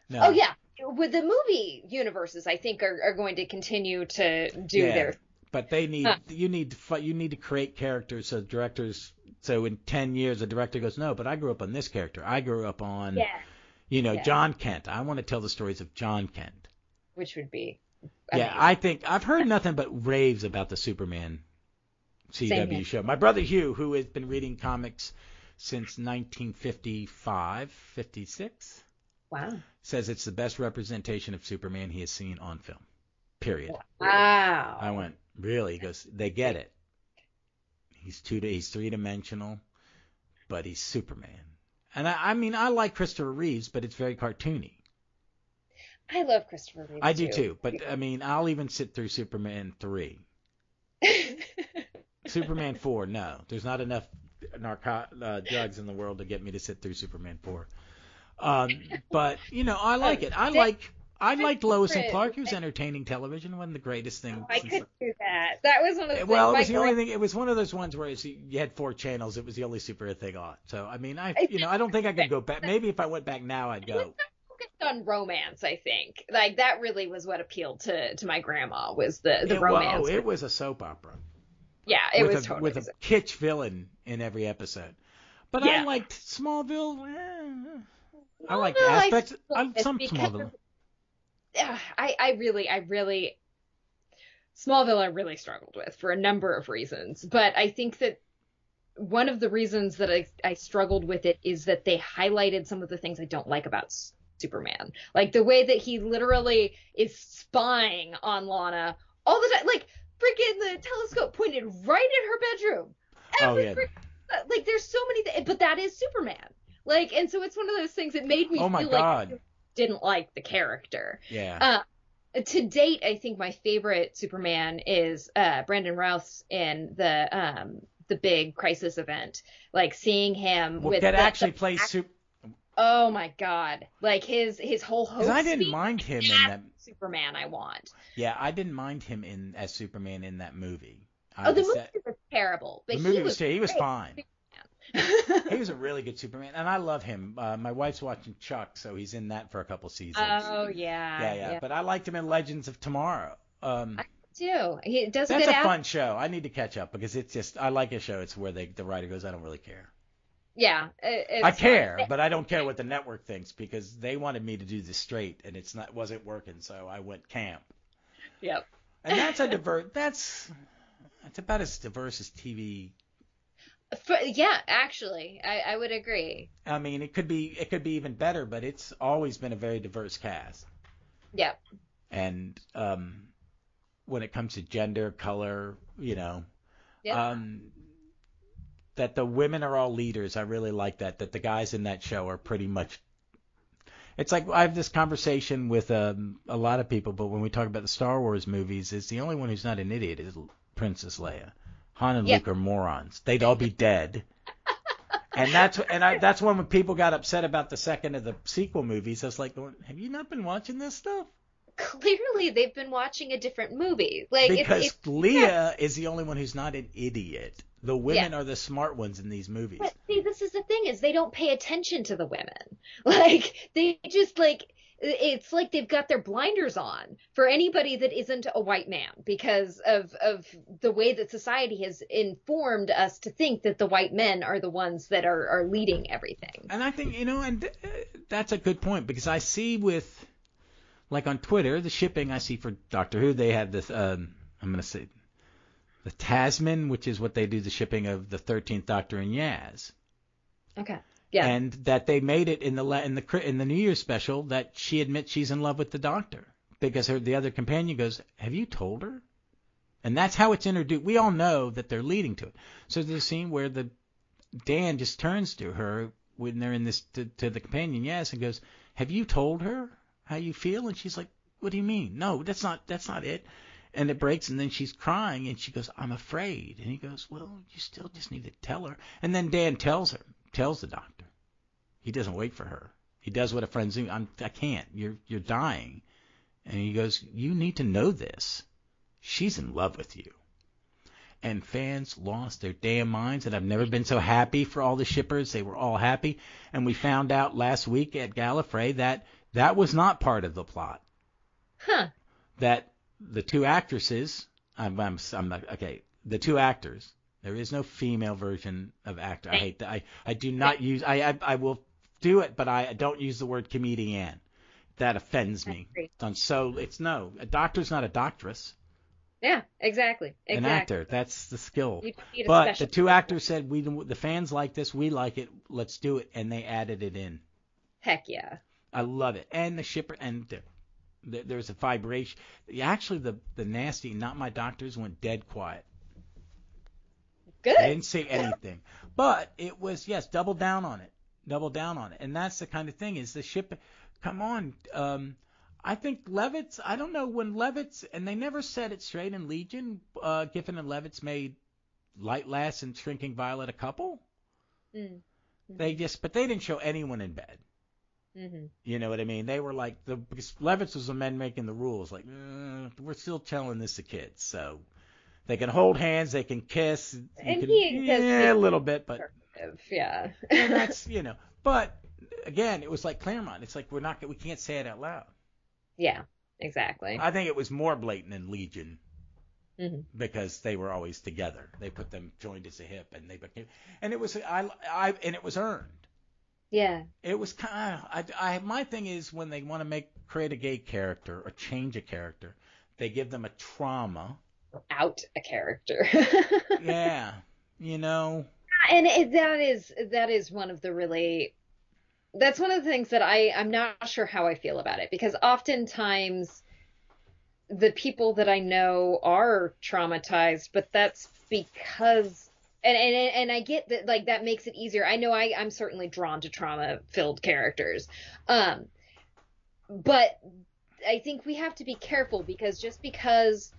no. Oh yeah, with the movie universes, I think are going to continue to do their. But they need you need to create characters so directors. So in 10 years, a director goes, no, but I grew up on this character. I grew up on, John Kent. I want to tell the stories of John Kent. Which would be amazing. I think I've heard nothing but raves about the Superman CW show. My brother Hugh, who has been reading comics since 1955, 56, says it's the best representation of Superman he has seen on film, period. Wow. I went, really? He goes, they get it. He's 3-dimensional, but he's Superman. And I like Christopher Reeves, but it's very cartoony. I love Christopher Reeves. I do too, but I'll even sit through Superman 3. Superman 4, no. There's not enough drugs in the world to get me to sit through Superman 4. But I like it. I liked Lois and Clark. It was entertaining television. One of the greatest things. I could do that. That was one of the Well, things. it was the only thing. It was one of those ones where you had 4 channels. It was the only superhero thing on. So I mean, I don't think I could go back. Maybe if I went back now, I'd go. Focused on romance, I think. Like that really was what appealed to my grandma was the romance. It was a soap opera. Yeah, it was totally with a kitsch villain in every episode. But I liked Smallville. I liked aspects. Some Smallville. I really Smallville I really struggled with for a number of reasons, but I think that one of the reasons that I struggled with it is that they highlighted some of the things I don't like about Superman, like the way that he literally is spying on Lana all the time, like freaking the telescope pointed right at her bedroom. Like there's so many but that is Superman. Like, and so it's one of those things that made me feel like I didn't like the character. Yeah. To date, I think my favorite Superman is Brandon Routh's in the big Crisis event. Like seeing him with that actually plays Super. Oh my God! Like his whole host. I didn't mind him in that Superman. I want. Yeah, I didn't mind him as Superman in that movie. The movie was terrible, but he was fine. He was a really good Superman, and I love him. My wife's watching Chuck, so he's in that for a couple seasons. Oh yeah. Yeah. But I liked him in Legends of Tomorrow. I do. He does. That's a fun show. I need to catch up because it's just I like a show. It's where the writer goes, I don't really care. Yeah, I care, but I don't care what the network thinks because they wanted me to do this straight, and it wasn't working, so I went camp. Yep. And that's about as diverse as TV. Yeah, actually, I would agree. I mean, it could be even better, but it's always been a very diverse cast. Yep. And when it comes to gender, color, that the women are all leaders. I really like that the guys in that show are pretty much. It's like I have this conversation with a lot of people, but when we talk about the Star Wars movies, it's the only one who's not an idiot is Princess Leia. Han and Luke are morons. They'd all be dead. And that's when people got upset about the second of the sequel movies. I was like, have you not been watching this stuff? Clearly, they've been watching a different movie. Because Leia is the only one who's not an idiot. The women are the smart ones in these movies. But see, this is the thing is they don't pay attention to the women. Like they just it's like they've got their blinders on for anybody that isn't a white man because of the way that society has informed us to think that the white men are the ones that are leading everything. And I think, that's a good point because I see with, like on Twitter, the shipping I see for Doctor Who, they have this, I'm going to say, the Tasman, which is what they do the shipping of the 13th Doctor and Yaz. Okay. Yeah. And that they made it in the New Year's special that she admits she's in love with the Doctor because the other companion goes, "Have you told her?" And that's how it's introduced. We all know that they're leading to it. So there's a scene where Dan just turns to her when they're in this to the companion, yes, and goes, "Have you told her how you feel?" And she's like, "What do you mean? No, that's not it." And it breaks, and then she's crying, and she goes, "I'm afraid." And he goes, "Well, you still just need to tell her." And then Dan tells the Doctor. He doesn't wait for her. He does what a friend's doing. I can't. You're dying. And he goes, "You need to know this. She's in love with you." And fans lost their damn minds, and I've never been so happy for all the shippers. They were all happy. And we found out last week at Gallifrey that was not part of the plot. Huh. That the two actresses, I'm not, okay, the two actors, there is no female version of actor. I hate that. I do not use, I will do it, but I don't use the word comedian. That offends me. A doctor's not a doctress. Yeah, exactly. An actor, that's the skill. But the two actors said, the fans like this, we like it, let's do it, and they added it in. Heck yeah. I love it. And the shipper, and there's a vibration. Actually, the nasty, not my doctors, went dead quiet. Good. I didn't say anything. But it was, yes, double down on it. And that's the kind of thing is the ship, come on. I think Levitz, I don't know when Levitz, and they never said it straight in Legion, Giffen and Levitz made Light Lass and Shrinking Violet a couple. Mm. But they didn't show anyone in bed. Mm-hmm. You know what I mean? They were like because Levitz was the men making the rules. Like we're still telling this to kids, so they can hold hands, they can kiss. You And can he does a make little bit, but conservative, yeah. and that's But again, it was like Claremont. It's like we can't say it out loud. Yeah, exactly. I think it was more blatant in Legion Mm-hmm. because they were always together. They put them joined as a hip, and they became, and it was and it was earned. Yeah. It was kind of my thing is when they want to create a gay character or change a character, they give them a trauma. Out a character. Yeah, And that is one of the really that's one of the things that I'm not sure how I feel about it, because oftentimes the people that I know are traumatized, but that's because and I get that, like, that makes it easier. I know I'm certainly drawn to trauma filled characters. But I think we have to be careful, because just because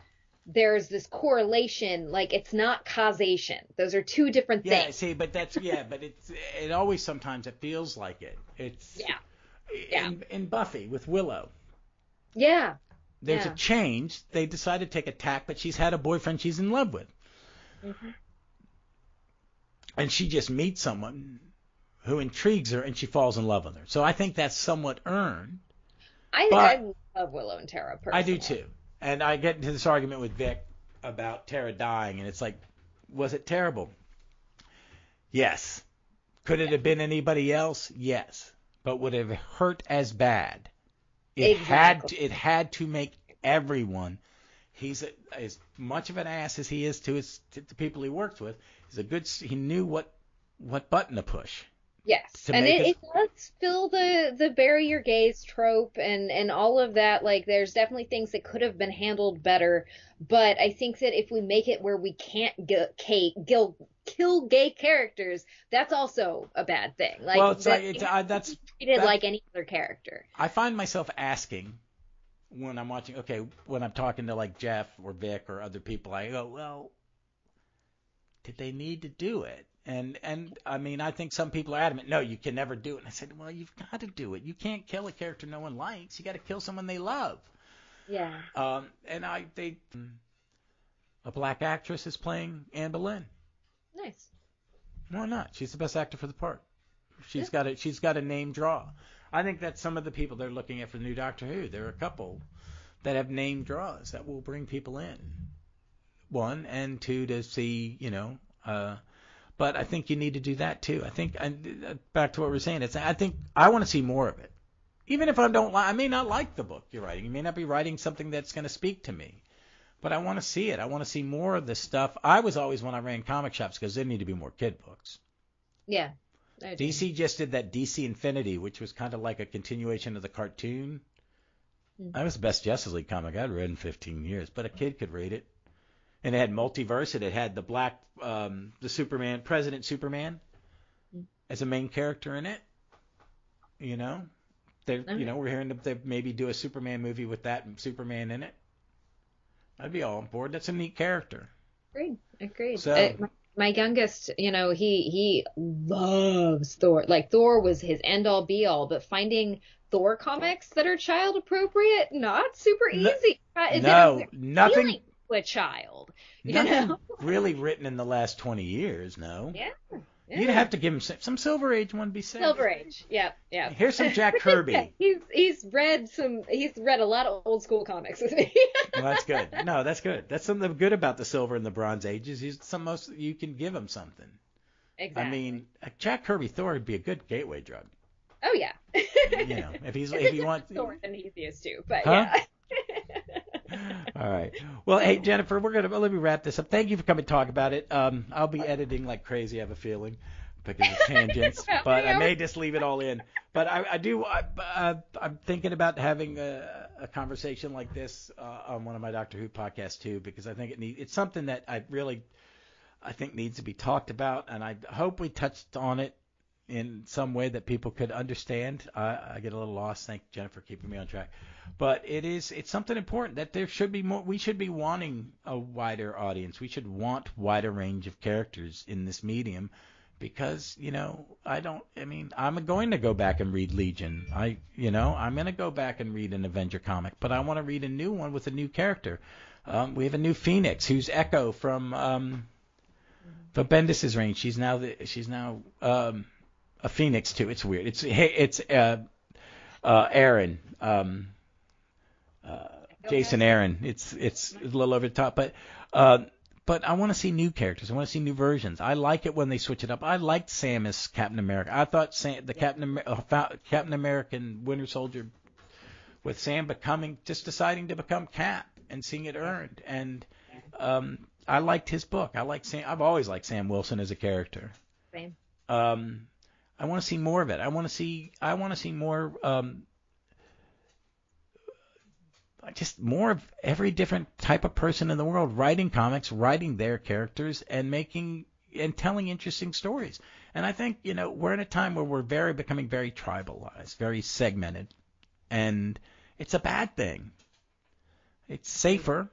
there's this correlation, like, it's not causation. Those are two different things. Yeah, see, but but it always sometimes it feels like it. It's in Buffy with Willow. Yeah. There's a change. They decide to take a tack, but she's had a boyfriend she's in love with. Mm-hmm. And she just meets someone who intrigues her, and she falls in love with her. So I think that's somewhat earned. I love Willow and Tara personally. I do too. And I get into this argument with Vic about Tara dying, and it's like, was it terrible? Yes. Could it have been anybody else? Yes. But would it have hurt as bad? It had to make everyone. He's as much of an ass as he is to the people he works with. He knew what button to push. Yes, and it does fill the bury your gays trope and all of that. Like, there's definitely things that could have been handled better, but I think that if we make it where we can't kill gay characters, that's also a bad thing. Like, well, that's treated like any other character. I find myself asking when I'm watching. Okay, when I'm talking to like Jeff or Vic or other people, I go, well, did they need to do it? And I mean, I think some people are adamant, no, you can never do it. And I said, well, you've got to do it. You can't kill a character no one likes. You got to kill someone they love. Yeah. And a black actress is playing Anne Boleyn. Nice. Why not? She's the best actor for the part. She's got a name draw. I think that's some of the people they're looking at for the new Doctor Who. There are a couple that have name draws that will bring people in. One, and two, to see, but I think you need to do that too. I think, back to what we were saying, I think I want to see more of it. Even if I may not like the book you're writing. You may not be writing something that's going to speak to me, but I want to see it. I want to see more of this stuff. I was always, when I ran comic shops, because there need to be more kid books. Yeah. DC just did that DC Infinity, which was kind of like a continuation of the cartoon. That was the best Justice League comic I'd read in 15 years, but a kid could read it. And it had multiverse. It had the the Superman, President Superman, as a main character in it. We're hearing that they maybe do a Superman movie with that Superman in it. I'd be all on board. That's a neat character. Agreed. So, my youngest, he loves Thor. Like, Thor was his end all be all, but finding Thor comics that are child appropriate, not super easy. Nothing. A child. Nothing really written in the last 20 years, no. Yeah. You'd have to give him some Silver Age one, be safe. Silver Age, yeah. Here's some Jack Kirby. He's read a lot of old school comics with me. Well, that's good. No, that's good. That's something good about the Silver and the Bronze Ages. You can give him something. Exactly. I mean, Jack Kirby Thor would be a good gateway drug. Oh yeah. If he wants Thor than Theseus too, but yeah. All right. Well, hey, Jennifer, let me wrap this up. Thank you for coming to talk about it. I'll be editing like crazy, I have a feeling, because of tangents, but I may just leave it all in. But I'm thinking about having a conversation like this on one of my Doctor Who podcasts too, because I think it's something that I think needs to be talked about, and I hope we touched on it in some way that people could understand. I get a little lost. Thank Jennifer for keeping me on track. But it's something important that there should be more. We should be wanting a wider audience. We should want wider range of characters in this medium, because, I'm going to go back and read Legion. I'm going to go back and read an Avenger comic, but I want to read a new one with a new character. We have a new Phoenix, who's Echo from Bendis's reign. She's now a Phoenix too. It's weird. It's Aaron, Jason Aaron. It's a little over the top, but I want to see new characters. I want to see new versions. I like it when they switch it up. I liked Sam as Captain America. I thought Captain American Winter Soldier with Sam deciding to become Cap and seeing it earned. And I liked his book. I've always liked Sam Wilson as a character. Same. I want to see more of it. I want to see more. Just more of every different type of person in the world writing comics, writing their characters, and telling interesting stories. And I think, we're in a time where we're becoming very tribalized, very segmented, and it's a bad thing. It's safer.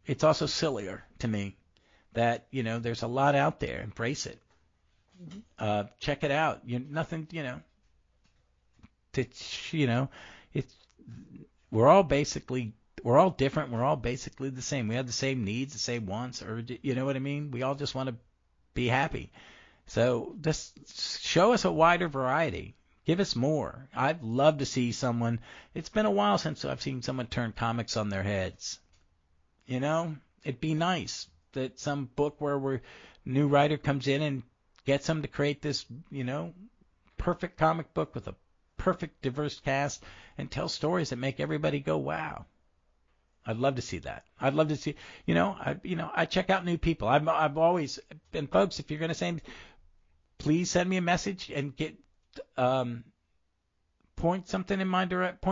It's also sillier to me that, there's a lot out there. Embrace it. Check it out. We're all different. We're all basically the same. We have the same needs, the same wants, or you know what I mean? We all just want to be happy. So just show us a wider variety. Give us more. I'd love to see someone. It's been a while since I've seen someone turn comics on their heads. It'd be nice that some book where a new writer comes in and gets them to create this, perfect comic book with a perfect diverse cast and tell stories that make everybody go wow. I'd love to see that. I'd love to see, I check out new people. I've always been, folks, if you're going to say, please send me a message and point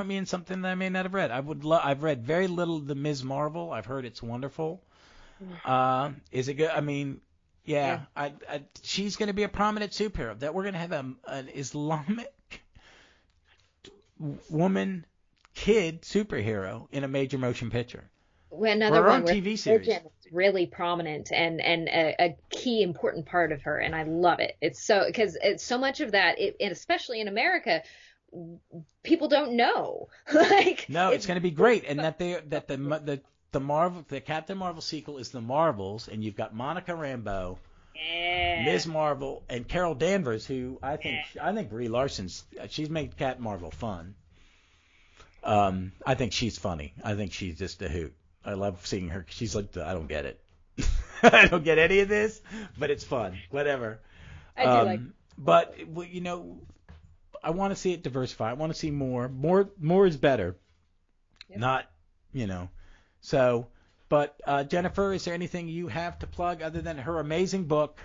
me in something that I may not have read. I've read very little of the Ms. Marvel. I've heard it's wonderful. Is it good? Yeah. She's going to be a prominent superhero. That we're going to have an Islamic woman kid superhero in a major motion picture. Another one where TV series is really prominent and a key important part of her, and I love it. It's so much of that, and especially in America, people don't know. It's going to be great, and the Captain Marvel sequel is the Marvels, and you've got Monica Rambeau, Ms. Marvel, and Carol Danvers, who I think Brie Larson's she's made Captain Marvel fun. I think she's funny. I think she's just a hoot. I love seeing her. She's like, I don't get it. I don't get any of this, but it's fun. Whatever. I do like. But I want to see it diversify. I want to see more. More is better. Yep. Not, So, but Jennifer, is there anything you have to plug other than her amazing book,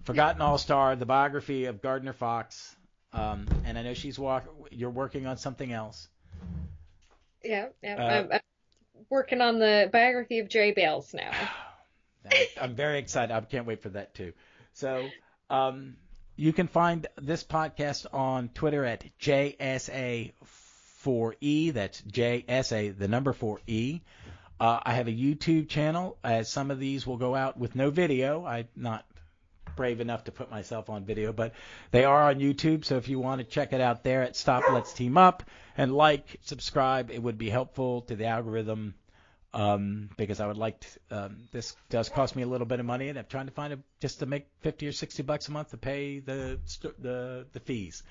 Forgotten All-Star, the biography of Gardner Fox? And I know you're working on something else. Yeah. I'm working on the biography of Jerry Bales now. I'm very excited. I can't wait for that too. So, you can find this podcast on Twitter at JSA4E. That's JSA, the number 4E. I have a YouTube channel, as some of these will go out with no video. I'm not brave enough to put myself on video, but they are on YouTube. So if you want to check it out there at Stop Let's Team Up and subscribe, it would be helpful to the algorithm, because I would like to, this does cost me a little bit of money, and I'm trying to find just to make $50 or $60 a month to pay the fees.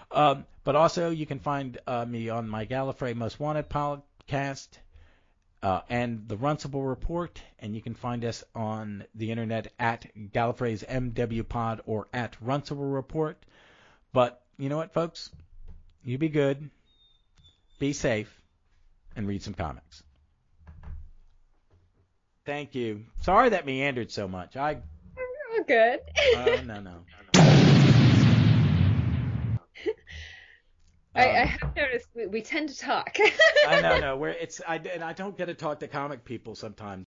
But also you can find me on my Gallifrey Most Wanted podcast, and the Runcible Report, and you can find us on the internet at Gallifrey's MW Pod or at Runcible Report. But you know what, folks? You be good, be safe, and read some comics. Thank you. Sorry that meandered so much. Oh, good. No. I have noticed we tend to talk. I know. I don't get to talk to comic people sometimes.